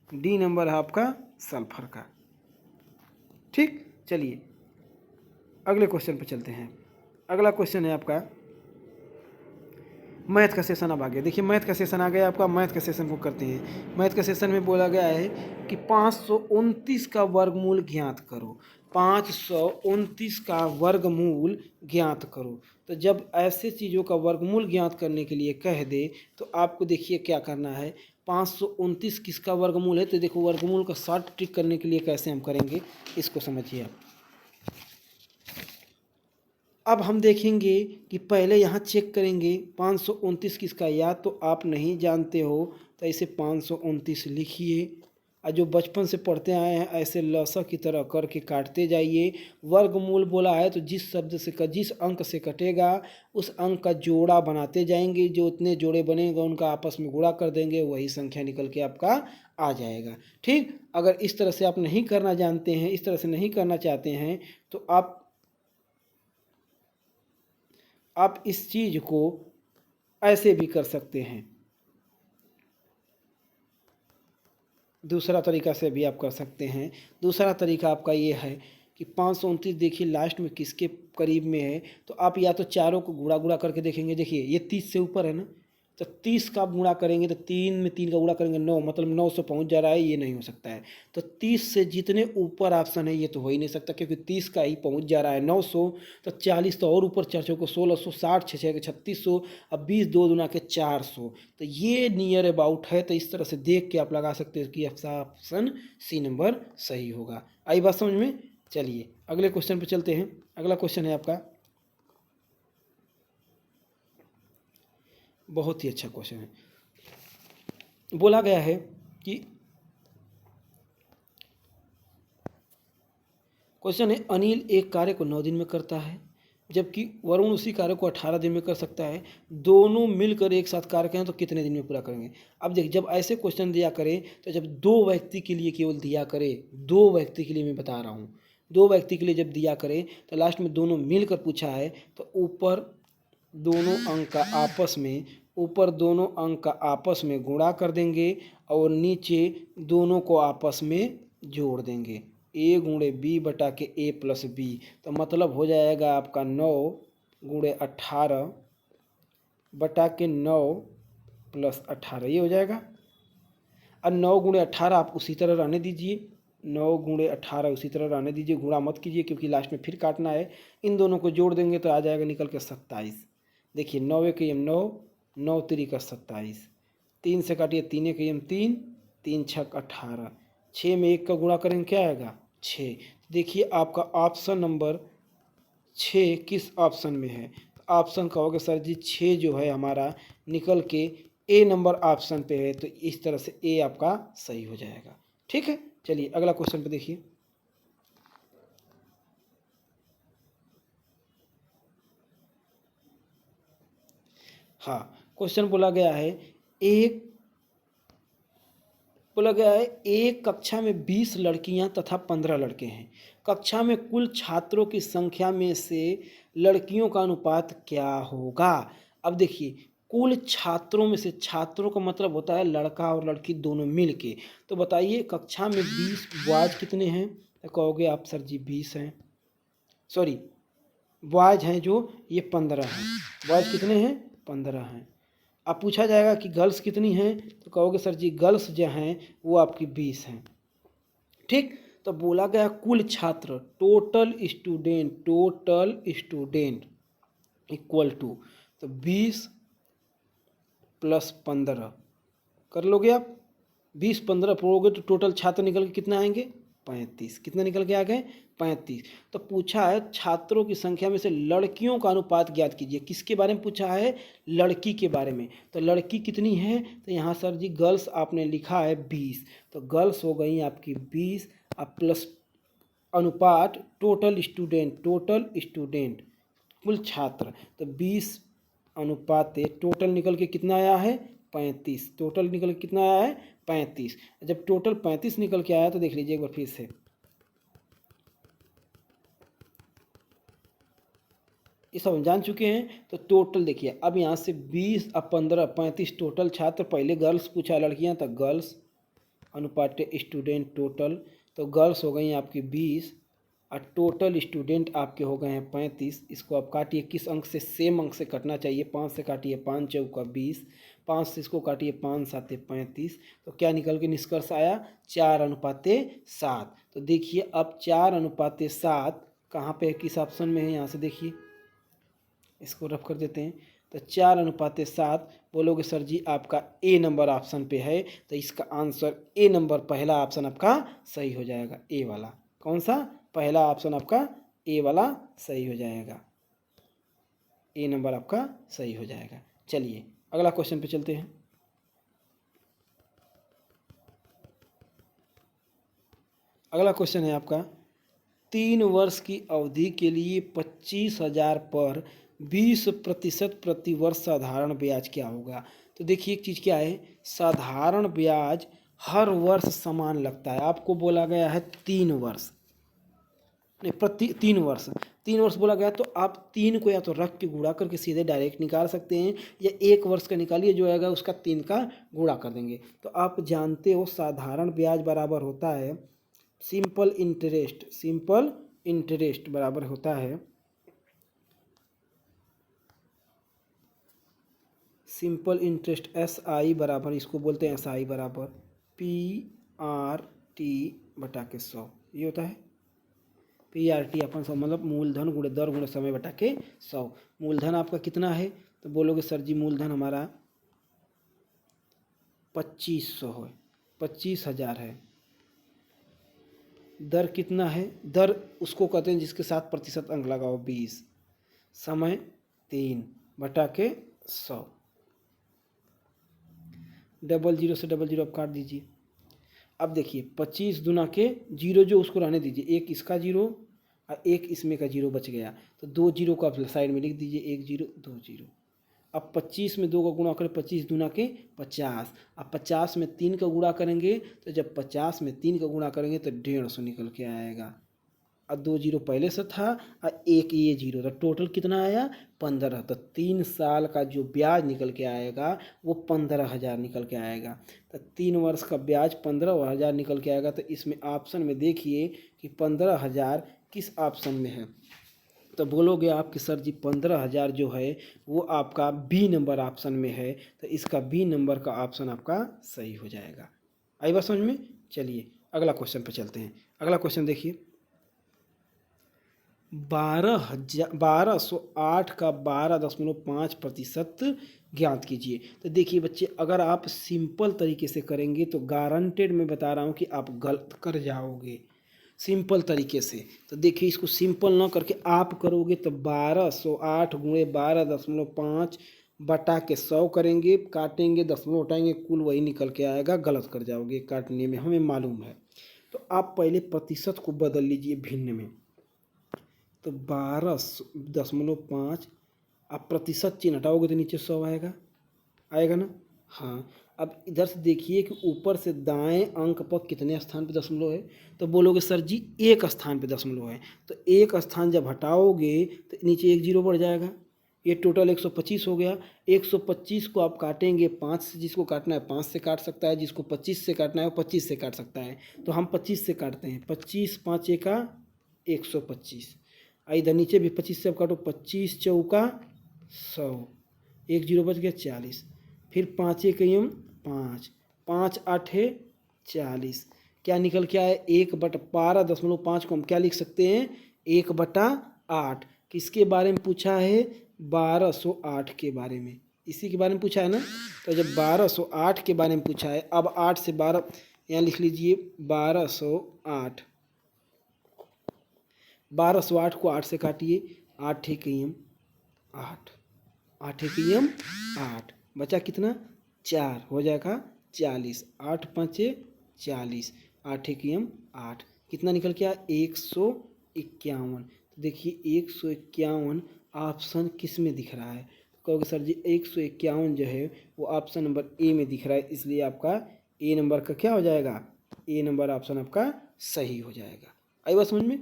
डी नंबर है आपका सल्फर का। ठीक, चलिए अगले क्वेश्चन पे चलते हैं। अगला क्वेश्चन है आपका, मैथ का सेशन अब आ गया। देखिए मैथ का सेशन आ गया आपका। मैथ का सेशन को करते हैं। मैथ का सेशन में बोला गया है कि 529 का वर्गमूल ज्ञात करो। 529 का वर्गमूल ज्ञात करो। तो जब ऐसे चीज़ों का वर्गमूल ज्ञात करने के लिए कह दे तो आपको देखिए क्या करना है। 529 किसका वर्गमूल है, तो देखो वर्गमूल का शॉर्ट ट्रिक करने के लिए कैसे हम करेंगे इसको समझिए आप। अब हम देखेंगे कि पहले यहाँ चेक करेंगे 529 किसका, या तो आप नहीं जानते हो तो ऐसे 529 लिखिए, और जो बचपन से पढ़ते आए हैं ऐसे लसा की तरह करके काटते जाइए। वर्गमूल बोला है तो जिस शब्द से जिस अंक से कटेगा उस अंक का जोड़ा बनाते जाएंगे, जो उतने जोड़े बनेगा उनका आपस में गुणा कर देंगे, वही संख्या निकल के आपका आ जाएगा। ठीक, अगर इस तरह से आप नहीं करना जानते हैं, इस तरह से नहीं करना चाहते हैं, तो आप इस चीज़ को ऐसे भी कर सकते हैं। दूसरा तरीका से भी आप कर सकते हैं। दूसरा तरीका आपका ये है कि 529 देखिए लास्ट में किसके करीब में है, तो आप या तो चारों को गुणा गुणा करके देखेंगे। देखिए ये 30 से ऊपर है ना, तो 30 का आप गुणा करेंगे तो 3 में 3 का गुणा करेंगे 9, मतलब 900 पहुंच जा रहा है, ये नहीं हो सकता है। तो 30 से जितने ऊपर ऑप्शन है ये तो हो ही नहीं सकता, क्योंकि 30 का ही पहुंच जा रहा है 900, तो 40 तो और ऊपर चढ़ को 1600, 60 छः के 3600, अब 20 दो दुना के 400, तो ये नियर अबाउट है। तो इस तरह से देख के आप लगा सकते हो कि ऑप्शन सी नंबर सही होगा। आई बात समझ में? चलिए अगले क्वेश्चन पे चलते हैं। अगला क्वेश्चन है आपका, बहुत ही अच्छा क्वेश्चन है। बोला गया है कि क्वेश्चन है, अनिल एक कार्य को 9 दिन में करता है जबकि वरुण उसी कार्य को 18 दिन में कर सकता है। दोनों मिलकर एक साथ कार्य करें तो कितने दिन में पूरा करेंगे। अब देखिए जब ऐसे क्वेश्चन दिया करें तो जब दो व्यक्ति के लिए केवल दिया करे, दो व्यक्ति के लिए मैं बता रहा हूँ, दो व्यक्ति के लिए जब दिया करें तो लास्ट में दोनों मिलकर पूछा है तो ऊपर दोनों अंक का आपस में, ऊपर दोनों अंक का आपस में गुणा कर देंगे और नीचे दोनों को आपस में जोड़ देंगे। ए गुणे बी बटा के ए प्लस बी, तो मतलब हो जाएगा आपका 9 गुणे 18 बटा के 9 प्लस 18, ये हो जाएगा। अब 9 गुणे 18 आप उसी तरह रहने दीजिए, 9 गुणे 18 उसी तरह रहने दीजिए, गुणा मत कीजिए क्योंकि लास्ट में फिर काटना है। इन दोनों को जोड़ देंगे तो आ जाएगा निकल के 27। देखिए 9 एक यम 9, 9 3 का 27, 3 से काटिए 3 एक यम 3, 3 6 18, 6 में 1 का गुणा करेंगे क्या आएगा 6। देखिए आपका ऑप्शन नंबर 6 किस ऑप्शन में है, ऑप्शन कहोगे सर जी 6 जो है हमारा निकल के ए नंबर ऑप्शन पे है, तो इस तरह से ए आपका सही हो जाएगा। ठीक है, चलिए अगला क्वेश्चन पे देखिए। हाँ, क्वेश्चन बोला गया है एक कक्षा में 20 लड़कियां तथा 15 लड़के हैं। कक्षा में कुल छात्रों की संख्या में से लड़कियों का अनुपात क्या होगा। अब देखिए कुल छात्रों में से, छात्रों का मतलब होता है लड़का और लड़की दोनों मिल के, तो बताइए कक्षा में 20 बॉयज कितने हैं, तो कहोगे आप सर जी 20 हैं, सॉरी बॉयज हैं जो ये 15 हैं। बॉयज कितने हैं 15 हैं। अब पूछा जाएगा कि गर्ल्स कितनी हैं, तो कहोगे सर जी गर्ल्स जो हैं वो आपकी 20 हैं। ठीक, तो बोला गया कुल छात्र, टोटल स्टूडेंट इक्वल टू, तो 20 प्लस 15 कर लोगे आप, 20 15 पढ़ोगे तो टोटल छात्र निकल के कितना आएंगे 35। कितना निकल के आ गए 35। तो पूछा है छात्रों की संख्या में से लड़कियों का अनुपात ज्ञात कीजिए। किसके बारे में पूछा है, लड़की के बारे में। तो लड़की कितनी है, तो यहाँ सर जी गर्ल्स आपने लिखा है 20, तो गर्ल्स हो गई आपकी 20 अब प्लस अनुपात टोटल स्टूडेंट कुल छात्र, तो 20 अनुपात टोटल निकल के कितना आया है 35। टोटल निकल के कितना आया है 35। जब टोटल 35 निकल के आया तो देख लीजिए एक बार फिर से, ये सब हम जान चुके हैं। तो टोटल देखिए अब यहाँ से 20 अब 15 35 टोटल छात्र, पहले गर्ल्स पूछा लड़कियाँ, तो गर्ल्स अनुपात स्टूडेंट टोटल, तो गर्ल्स हो गई आपकी 20 और टोटल स्टूडेंट आपके हो गए हैं 35। इसको आप काटिए, किस अंक से, सेम अंक से कटना चाहिए, 5 से काटिए 5 चौका 20, 5 से इसको काटिए 5 7 35, तो क्या निकल के निष्कर्ष आया 4:7। तो देखिए अब 4:7 कहाँ पे किस ऑप्शन में है, यहाँ से देखिए इसको रफ कर देते हैं। तो 4:7 बोलोगे सर जी आपका ए नंबर ऑप्शन पे है, तो इसका आंसर ए नंबर पहला ऑप्शन आपका सही हो जाएगा, ए वाला। कौन सा? पहला ऑप्शन आपका ए वाला सही हो जाएगा, ए नंबर आपका सही हो जाएगा। चलिए अगला क्वेश्चन पे चलते हैं। अगला क्वेश्चन है आपका 3 वर्ष की अवधि के लिए 25,000 पर 20% प्रतिवर्ष साधारण ब्याज क्या होगा? तो देखिए एक चीज़ क्या है, साधारण ब्याज हर वर्ष समान लगता है। आपको बोला गया है 3 वर्ष, नहीं प्रति 3 वर्ष बोला गया, तो आप 3 को या तो रख के गुणा करके सीधे डायरेक्ट निकाल सकते हैं, या 1 वर्ष का निकालिए, जो आएगा उसका 3 का गुणा कर देंगे। तो आप जानते हो साधारण ब्याज बराबर होता है सिंपल इंटरेस्ट बराबर होता है सिंपल इंटरेस्ट, SI बराबर, इसको बोलते हैं SI बराबर PRT बटा के 100। ये होता है PRT अपन 100, मतलब मूलधन गुणे दर गुणे समय बटा के 100। मूलधन आपका कितना है? तो बोलोगे सर जी मूलधन हमारा 2500 है, 25,000 है। दर कितना है? दर उसको कहते हैं जिसके साथ प्रतिशत अंक लगाओ 20, समय 3 बटा के 100। 00 से 00 आप काट दीजिए। अब देखिए 25 दूना के 0 जो उसको रहने दीजिए, एक इसका 0 और एक इसमें का 0 बच गया, तो 2 0 को आप साइड में लिख दीजिए, 1 0 2 0। अब 25 में 2 का गुणा करें, 25 दूना के 50। अब 50 में 3 का गुणा करेंगे, तो जब 50 में 3 का गुणा करेंगे तो 150 निकल के आएगा। अब 2 0 पहले से था और एक ये 0, तो टोटल कितना आया? 15। तो 3 साल का जो ब्याज निकल के आएगा वो 15,000 निकल के आएगा। तो 3 वर्ष का ब्याज 15,000 निकल के आएगा। तो इसमें ऑप्शन में देखिए कि 15,000 किस ऑप्शन में है? तो बोलोगे आप कि सर जी 15,000 जो है वो आपका बी नंबर ऑप्शन में है, तो इसका बी नंबर का ऑप्शन आपका सही हो जाएगा। आई बात समझ में? चलिए अगला क्वेश्चन पे चलते हैं। अगला क्वेश्चन देखिए 1208 का 12.5% ज्ञात कीजिए। तो देखिए बच्चे, अगर आप सिंपल तरीके से करेंगे तो गारंटेड मैं बता रहा हूँ कि आप गलत कर जाओगे सिंपल तरीके से। तो देखिए इसको सिंपल ना करके आप करोगे तो 1208 गुणे 12.5 बटा के 100 करेंगे, काटेंगे, दशमलव उठाएंगे, कुल वही निकल के आएगा। गलत कर जाओगे काटने में, हमें मालूम है। तो आप पहले प्रतिशत को बदल लीजिए भिन्न में। तो 12.5 आप प्रतिशत चिन्ह हटाओगे तो नीचे 100 आएगा ना? हाँ। अब इधर से देखिए कि ऊपर से दाएं अंक पर कितने स्थान पे दशमलव है? तो बोलोगे सर जी एक स्थान पे दशमलव है। तो एक स्थान जब हटाओगे तो नीचे 1 0 बढ़ जाएगा। ये टोटल 125 हो गया। 125 को आप काटेंगे 5 से, जिसको काटना है 5 से काट सकता है, जिसको 25 से काटना है वो 25 से काट सकता है। तो हम 25 से काटते हैं। 25 5 का 125। इधर नीचे भी 25 से काटो, 25 चौका 100, 1 0 बच गया 40। फिर 5 1 5, 5 8 40। क्या निकल के आए? 1/12.5 को हम क्या लिख सकते हैं? 1/8। किसके बारे में पूछा है? 1208 के बारे में, इसी के बारे में पूछा है ना। तो जब 1208 के बारे में पूछा है, अब 8 से 12 यहाँ लिख लीजिए 1208। 1208 को 8 से काटिए, 8 एकम 8, 8 एकम 8, बचा कितना? 4, हो जाएगा 40। 8 5 40, 8 एकम 8, कितना निकल के आया? 151। तो देखिए 151 ऑप्शन किस में दिख रहा है? कहोगे सर जी 151 जो है वो ऑप्शन नंबर ए में दिख रहा है, इसलिए आपका ए नंबर का क्या हो जाएगा? ए नंबर ऑप्शन आपका सही हो जाएगा। आई बात समझ में?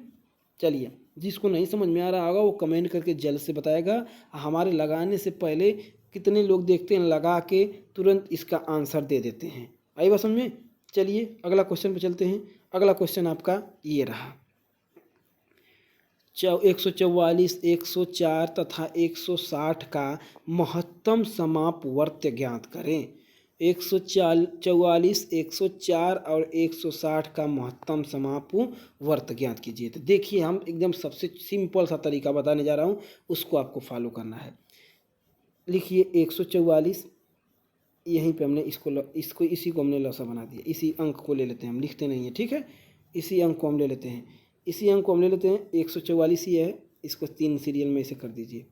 चलिए जिसको नहीं समझ में आ रहा होगा वो कमेंट करके जल्द से बताएगा। हमारे लगाने से पहले कितने लोग देखते हैं लगा के तुरंत इसका आंसर दे देते हैं। आई बात समझ में? चलिए अगला क्वेश्चन पे चलते हैं। अगला क्वेश्चन आपका ये रहा 144, 104 तथा 160 का महत्तम समापवर्त्य ज्ञात करें। 144, 104 और 160 का महत्तम समापवर्त ज्ञात कीजिए। तो देखिए हम एकदम सबसे सिंपल सा तरीका बताने जा रहा हूँ, उसको आपको फॉलो करना है। लिखिए 144, यहीं पे हमने इसको इसी को हमने लसा बना दिया। इसी अंक को ले लेते हैं, हम लिखते नहीं हैं, ठीक है। इसी अंक को हम ले लेते हैं, इसी अंक को हम ले लेते हैं। 144 ही है, इसको 3 सीरियल में इसे कर दीजिए।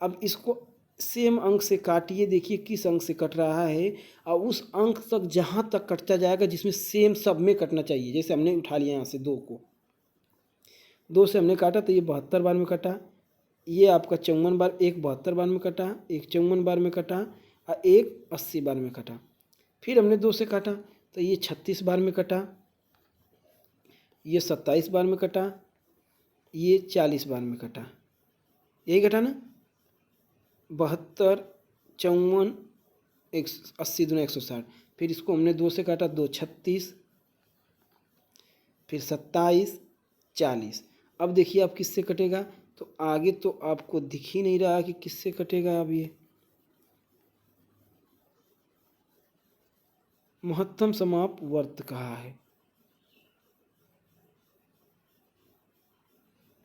अब इसको सेम अंक से काटिए, देखिए किस अंक से कट रहा है, और उस अंक तक जहाँ तक कटता जाएगा जिसमें सेम सब में कटना चाहिए। जैसे हमने उठा लिया यहाँ से 2 को, 2 से हमने काटा तो ये 72 बार में कटा। ये आपका 54 बार, एक 72 बार में कटा, एक 54 बार में कटा और एक 80 बार में कटा। फिर हमने 2 से काटा तो ये 36 बार में कटा, ये 27 बार में कटा, ये 40 बार में कटा। यही कटा ना, 72, 54, 80 दूना 160। फिर इसको हमने 2 से काटा, 2 36, फिर 27, 40। अब देखिए आप किससे कटेगा, तो आगे तो आपको दिख ही नहीं रहा कि किससे कटेगा। अब ये महत्तम समापवर्त कहा है।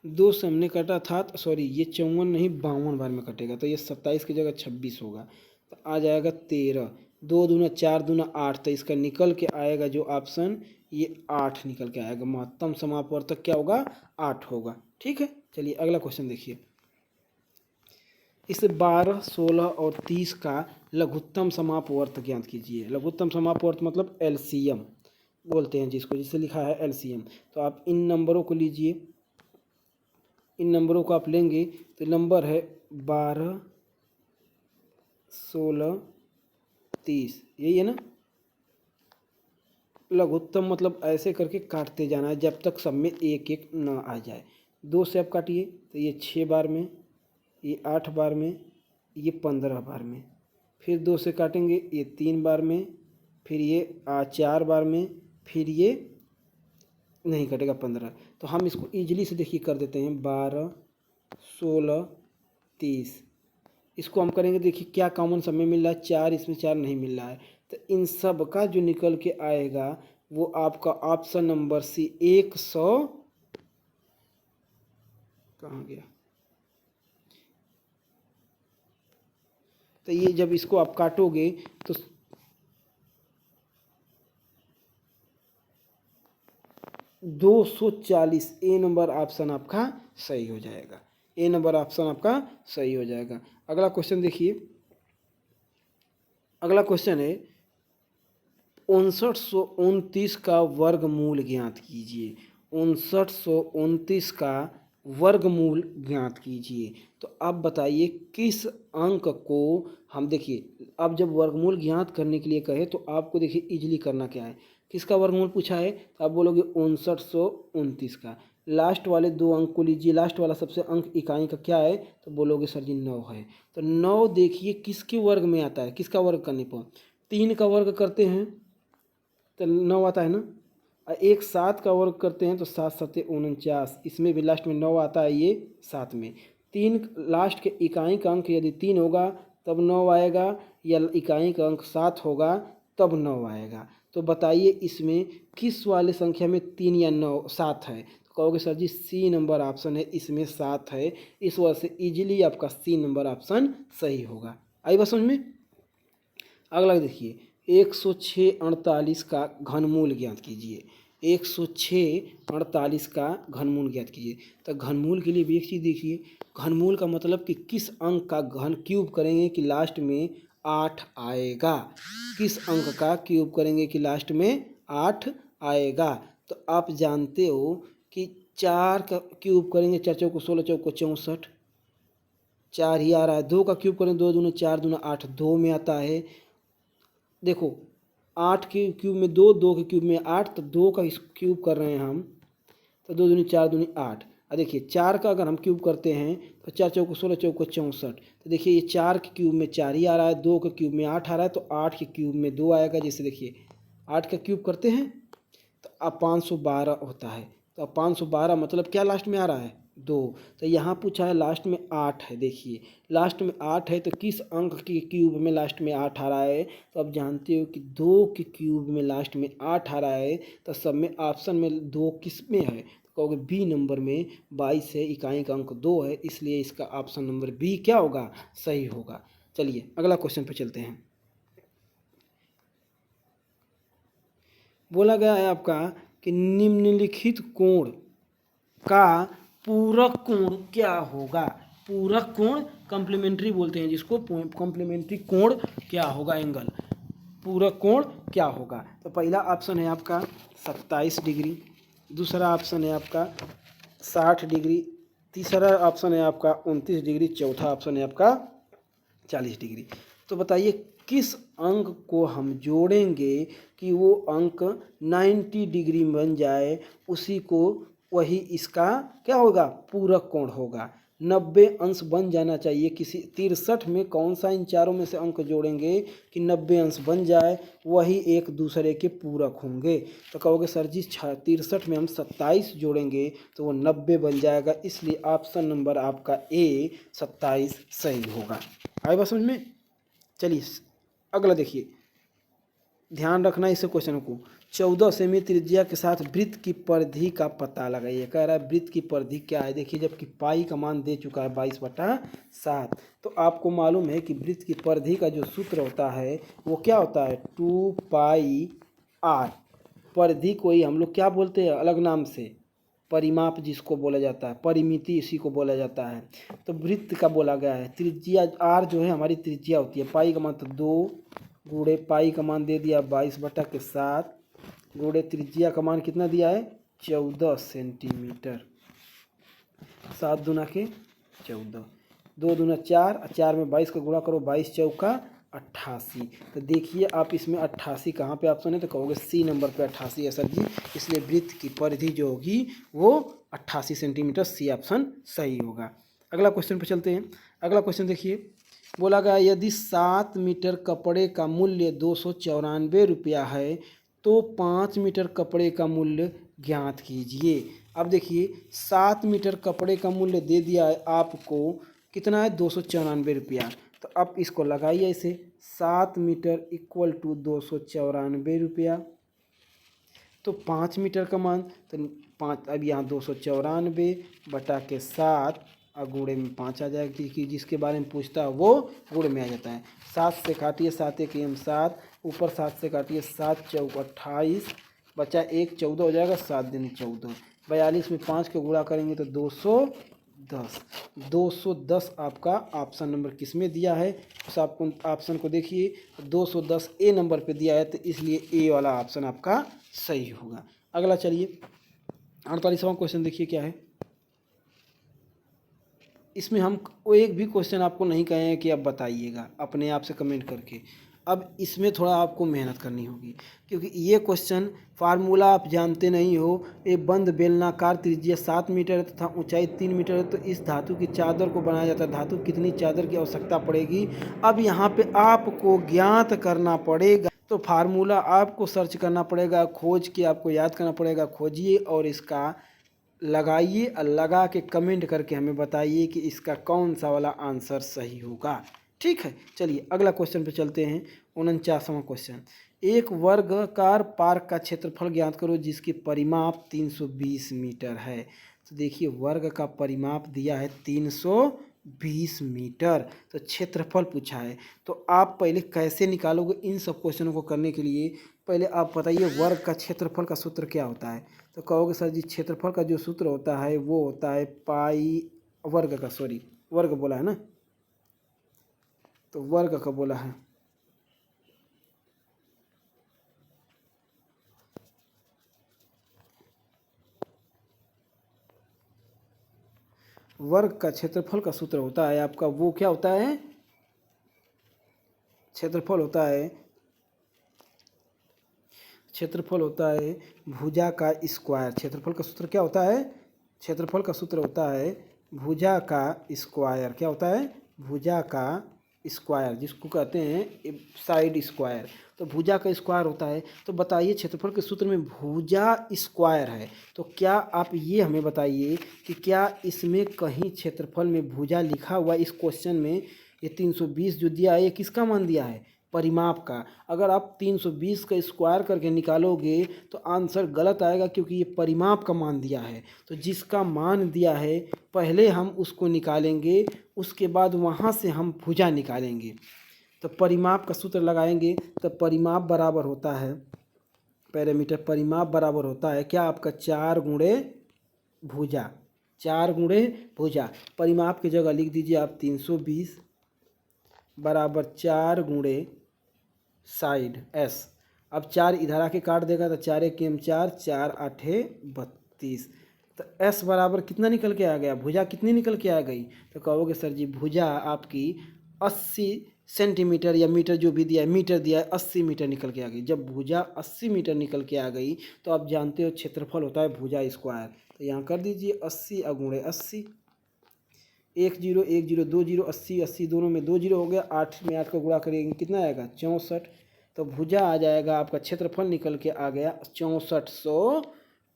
2 से हमने काटा था, सॉरी ये 54 नहीं 52 बार में कटेगा, तो ये 27 की जगह 26 होगा, तो आ जाएगा 13। 2 दूना 4 दूना 8, तो इसका निकल के आएगा जो ऑप्शन, ये 8 निकल के आएगा। महत्तम समापवर्तक क्या होगा, 8 होगा। ठीक है, चलिए अगला क्वेश्चन देखिए। इस 12, 16 और 30 का लघुत्तम समापवर्त ज्ञात कीजिए। लघुत्तम समापवर्त मतलब एलसीएम बोलते हैं जिसको, जिसे लिखा है एलसीएम। तो आप इन नंबरों को लीजिए, इन नंबरों को आप लेंगे तो नंबर है 12, 16, 30, यही है ना। लघुत्तम मतलब ऐसे करके काटते जाना है जब तक सब में एक एक ना आ जाए। 2 से आप काटिए तो ये 6 बार में, ये 8 बार में, ये 15 बार में। फिर 2 से काटेंगे, ये 3 बार में, फिर ये 4 बार में, फिर ये नहीं कटेगा 15। तो हम इसको ईजिली से देखिए कर देते हैं, 12, 16, 30। इसको हम करेंगे, देखिए क्या कॉमन सब में मिल रहा है, 4, इसमें 4 नहीं मिल रहा है। तो इन सब का जो निकल के आएगा वो आपका ऑप्शन नंबर सी 100 कहाँ गया। तो ये जब इसको आप काटोगे तो 240, ए नंबर ऑप्शन आपका सही हो जाएगा। ए नंबर ऑप्शन आपका सही हो जाएगा। अगला क्वेश्चन देखिए, अगला क्वेश्चन है 5929 का वर्गमूल ज्ञात कीजिए। 5929 का वर्गमूल ज्ञात कीजिए। तो अब बताइए किस अंक को हम, देखिए अब जब वर्गमूल ज्ञात करने के लिए कहे तो आपको देखिए इजीली करना क्या है। किसका वर्गमूल पूछा है तो आप बोलोगे 5929 का। लास्ट वाले 2 अंक को लीजिए, लास्ट वाला सबसे अंक इकाई का क्या है तो बोलोगे सर जी 9 है। तो 9 देखिए किसके वर्ग में आता है, किसका वर्ग करने पर, 3 का वर्ग करते हैं तो 9 आता है ना। और एक 7 का वर्ग करते हैं तो 7 7 49, इसमें भी लास्ट में 9 आता है, ये 7 में। 3 लास्ट के इकाई का अंक यदि 3 होगा तब 9 आएगा, या इकाई का अंक 7 होगा तब 9 आएगा। तो बताइए इसमें किस वाले संख्या में 3 या 9 7 है, तो कहोगे सर जी सी नंबर ऑप्शन है, इसमें 7 है। इस वजह से इजीली आपका सी नंबर ऑप्शन सही होगा। आई बात समझ में। अगला देखिए 106 का घनमूल ज्ञात कीजिए। 106 का घनमूल ज्ञात कीजिए। तो घनमूल के लिए भी एक चीज़ देखिए, घनमूल का मतलब कि किस अंक का घन क्यूब करेंगे कि लास्ट में 8 आएगा। किस अंक का क्यूब करेंगे कि लास्ट में 8 आएगा। तो आप जानते हो कि 4 का क्यूब करेंगे, 4 चौको 16, चौको 64, 4 ही आ रहा है। 2 का क्यूब करेंगे, 2 दूना 4 दूना 8, 2 में आता है। देखो 8 के क्यूब में 2, 2 के क्यूब में 8, तो 2 का क्यूब कर रहे हैं हम, तो 2 दूनी 4 दूनी 8। और देखिए 4 का अगर हम क्यूब करते हैं तो 4 चौको 16, चौको 64। तो देखिए ये 4 के क्यूब में 4 ही आ रहा है, 2 के क्यूब में 8 आ रहा है, तो 8 के क्यूब में 2 आएगा। जैसे देखिए 8 का क्यूब करते हैं तो अब 512 होता है। तो अब 512 मतलब क्या लास्ट में आ रहा है 2। तो यहाँ पूछा है लास्ट में 8 है। देखिए लास्ट में 8 है तो किस अंक के क्यूब में लास्ट में 8 आ रहा है। तो आप जानते हो कि 2 के क्यूब में लास्ट में 8 आ रहा है, तो सब में ऑप्शन में 2 किस में है, तो कहोगे बी नंबर में 22 है, इकाई का अंक 2 है, इसलिए इसका ऑप्शन नंबर बी क्या होगा, सही होगा। चलिए अगला क्वेश्चन पे चलते हैं। बोला गया है आपका कि निम्नलिखित कोण का पूरक कोण क्या होगा। पूरक कोण कॉम्प्लीमेंट्री बोलते हैं जिसको, कॉम्प्लीमेंट्री कोण क्या होगा, एंगल पूरक कोण क्या होगा। तो पहला ऑप्शन है आपका 27 डिग्री, दूसरा ऑप्शन है आपका 60 डिग्री, तीसरा ऑप्शन है आपका 29 डिग्री, चौथा ऑप्शन है आपका 40 डिग्री। तो बताइए किस अंक को हम जोड़ेंगे कि वो अंक 90 डिग्री बन जाए, उसी को वही इसका क्या होगा, पूरक कोण होगा। 90 अंश बन जाना चाहिए किसी 63 में, कौन सा इन चारों में से अंक जोड़ेंगे कि 90 अंश बन जाए, वही एक दूसरे के पूरक होंगे। तो कहोगे सर जी 63 में हम 27 जोड़ेंगे तो वो 90 बन जाएगा, इसलिए ऑप्शन नंबर आपका ए 27 सही होगा। आए बात समझ में। चलिए अगला देखिए, ध्यान रखना इस क्वेश्चन को। 14 सेमी त्रिज्या के साथ वृत्त की परिधि का पता लगाइए। कह रहा है वृत्त की परिधि क्या है। देखिए जबकि पाई का मान दे चुका है 22/7, तो आपको मालूम है कि वृत्त की परिधि का जो सूत्र होता है वो क्या होता है, 2πr। परिधि को ही हम लोग क्या बोलते हैं अलग नाम से, परिमाप जिसको बोला जाता है, परिमिति इसी को बोला जाता है। तो वृत्त का बोला गया है, त्रिज्या आर जो है हमारी त्रिज्या होती है, पाई का मान तो 2 गुणे पाई का मान दे दिया 22/7 गुणे त्रिज्या का मान कितना दिया है 14 सेंटीमीटर। 7 दूना के 14, 2 दूना 4, 4 में 22 का गुणा करो, 22 चौका 88। तो देखिए आप इसमें 88 कहाँ पे ऑप्शन है, तो कहोगे सी नंबर पे 88 है सर जी, इसलिए वृत्त की परिधि जो होगी वो 88 सेंटीमीटर, सी ऑप्शन सही होगा। अगला क्वेश्चन पे चलते हैं। अगला क्वेश्चन देखिए, बोला गया यदि 7 मीटर कपड़े का मूल्य 294 रुपया है तो 5 मीटर कपड़े का मूल्य ज्ञात कीजिए। अब देखिए 7 मीटर कपड़े का मूल्य दे दिया है आपको, कितना है 294 रुपया। तो अब इसको लगाइए इसे, 7 मीटर इक्वल टू 294 रुपया, तो 5 मीटर का मान तो 5, अब यहाँ 294/7 और गुणे में 5 आ जाएगा, क्योंकि जिसके बारे में पूछता है वो गुणे में आ जाता है। 7 से काटिए, 7 एक 7, ऊपर 7 से काटिए, 7 चौक 28, बचा 1 14 हो जाएगा, 7 दिन 14, 42 में 5 को गुणा करेंगे तो 210। 210 आपका ऑप्शन नंबर किस में दिया है, उस आपको ऑप्शन को देखिए, 210 ए नंबर पे दिया है, तो इसलिए ए वाला ऑप्शन आपका सही होगा। अगला चलिए 48वां क्वेश्चन देखिए क्या है। इसमें हम एक भी क्वेश्चन आपको नहीं कहे हैं कि आप बताइएगा, अपने आप से कमेंट करके। अब इसमें थोड़ा आपको मेहनत करनी होगी, क्योंकि ये क्वेश्चन फार्मूला आप जानते नहीं हो। ये बंद बेलनाकार त्रिज्या 7 मीटर है तथा ऊंचाई 3 मीटर है, तो इस धातु की चादर को बनाया जाता है, धातु कितनी चादर की आवश्यकता पड़ेगी। अब यहाँ पे आपको ज्ञात करना पड़ेगा, तो फार्मूला आपको सर्च करना पड़ेगा, खोज के आपको याद करना पड़ेगा। खोजिए और इसका लगाइए और लगा के कमेंट करके हमें बताइए कि इसका कौन सा वाला आंसर सही होगा। ठीक है, चलिए अगला क्वेश्चन पे चलते हैं। 49वां क्वेश्चन, एक वर्गाकार पार्क का क्षेत्रफल ज्ञात करो जिसकी परिमाप 320 मीटर है। तो देखिए वर्ग का परिमाप दिया है 320 मीटर, तो क्षेत्रफल पूछा है। तो आप पहले कैसे निकालोगे इन सब क्वेश्चनों को करने के लिए, पहले आप बताइए वर्ग का क्षेत्रफल का सूत्र क्या होता है। तो कहोगे सर जी क्षेत्रफल का जो सूत्र होता है वो होता है पाई, वर्ग का, सॉरी वर्ग बोला है ना, तो वर्ग का बोला है, वर्ग का क्षेत्रफल का सूत्र होता है आपका, वो क्या होता है, क्षेत्रफल होता है, क्षेत्रफल होता है भुजा का स्क्वायर। क्षेत्रफल का सूत्र क्या होता है, क्षेत्रफल का सूत्र होता है भुजा का स्क्वायर। क्या होता है, भुजा का स्क्वायर, जिसको कहते हैं साइड स्क्वायर। तो भुजा का स्क्वायर होता है। तो बताइए क्षेत्रफल के सूत्र में भुजा स्क्वायर है, तो क्या आप ये हमें बताइए कि क्या इसमें कहीं क्षेत्रफल में भुजा लिखा हुआ इस क्वेश्चन में? ये 320 जो दिया है ये किसका मान दिया है? परिमाप का। अगर आप 320 का स्क्वायर करके निकालोगे तो आंसर गलत आएगा, क्योंकि ये परिमाप का मान दिया है। तो जिसका मान दिया है पहले हम उसको निकालेंगे, उसके बाद वहाँ से हम भुजा निकालेंगे। तो परिमाप का सूत्र लगाएंगे, तो परिमाप बराबर होता है, पैरामीटर परिमाप बराबर होता है क्या आपका? 4 गुणे भुजा, 4 गुणे भुजा। परिमाप की जगह लिख दीजिए आप 320 बराबर 4 गुणे साइड एस। अब 4 इधर आके काट देगा तो 4 एक 4, 4 आठे 32। तो एस बराबर कितना निकल के आ गया? भुजा कितनी निकल के आ गई? तो कहोगे सर जी भुजा आपकी 80 सेंटीमीटर या मीटर जो भी दिया है, मीटर दिया है, 80 मीटर निकल के आ गई। जब भुजा 80 मीटर निकल के आ गई तो आप जानते हो क्षेत्रफल होता है भुजा स्क्वायर। तो यहाँ कर दीजिए 80 गुणे 80, 1 0 1 0 2 0, 80 80 दोनों में 2 0 हो गया। 8 में 8 का गुणा करेंगे कितना आएगा? 64। तो भुजा आ जाएगा आपका, क्षेत्रफल निकल के आ गया 6400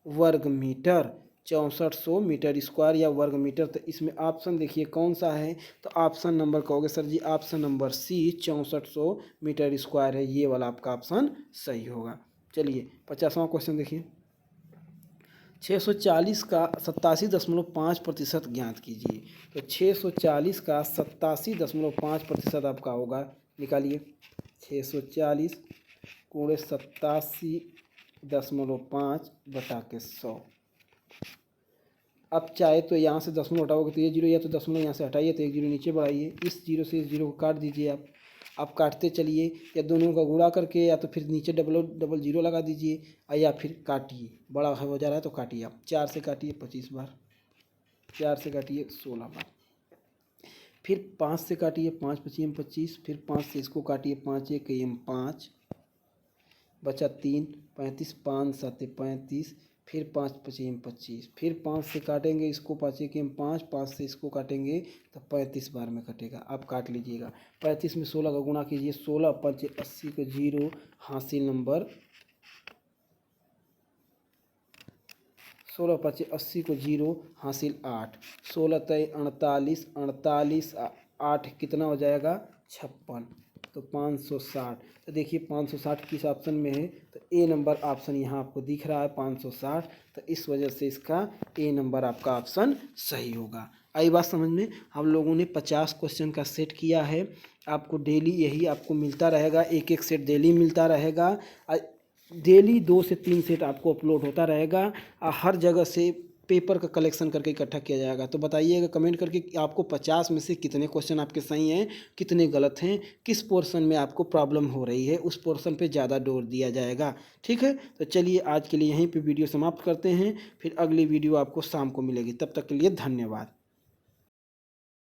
वर्ग मीटर, 6400 मीटर स्क्वायर या वर्ग मीटर। तो इसमें ऑप्शन देखिए कौन सा है? तो ऑप्शन नंबर कहोगे सर जी option number C 6400 meter square है, ये वाला आपका ऑप्शन सही होगा। चलिए 50वां क्वेश्चन देखिए। 640 का 87.5% ज्ञात कीजिए। तो 640 का 87.5% आपका होगा, निकालिए। 640 गुणे 87.5 बटा के 100। अब चाहे तो यहाँ से दशमलव हटाओगे तो ये जीरो, या तो दशमलव यहाँ से हटाइए तो एक जीरो नीचे बढ़ाइए। इस जीरो से इस जीरो को काट दीजिए आप काटते चलिए, या दोनों का गुणा करके, या तो फिर नीचे डबल जीरो लगा दीजिए, या फिर काटिए। बड़ा हो जा रहा है तो काटिए आप। 4 से काटिए 25 बार, 4 से काटिए 16 बार, फिर 5 से काटिए 5 5 25, फिर 5 से इसको काटिए 5 1 5, बचा 3 35, 5 7 35, फिर 5 5 25, फिर 5 से काटेंगे इसको 5 1 5, 5 से इसको काटेंगे तो 35 बार में कटेगा। आप काट लीजिएगा। 35 में 16 का गुणा कीजिए, 16 5 80 को 0, हासिल नंबर 16 5 80 को 0, हासिल 8, 16 तय 48, 48 8 कितना हो जाएगा? 56। तो 560। तो देखिए 560 किस ऑप्शन में है? तो ए नंबर ऑप्शन यहाँ आपको दिख रहा है 560। तो इस वजह से इसका ए नंबर आपका ऑप्शन सही होगा। आई बात समझ में? हम लोगों ने 50 क्वेश्चन का सेट किया है। आपको डेली यही आपको मिलता रहेगा, एक एक सेट डेली मिलता रहेगा। डेली 2 से 3 सेट आपको अपलोड होता रहेगा। हर जगह से पेपर का कलेक्शन करके इकट्ठा किया जाएगा। तो बताइएगा कमेंट करके आपको 50 में से कितने क्वेश्चन आपके सही हैं, कितने गलत हैं, किस पोर्शन में आपको प्रॉब्लम हो रही है, उस पोर्शन पे ज़्यादा जोर दिया जाएगा। ठीक है, तो चलिए आज के लिए यहीं पे वीडियो समाप्त करते हैं। फिर अगली वीडियो आपको शाम को मिलेगी। तब तक के लिए धन्यवाद।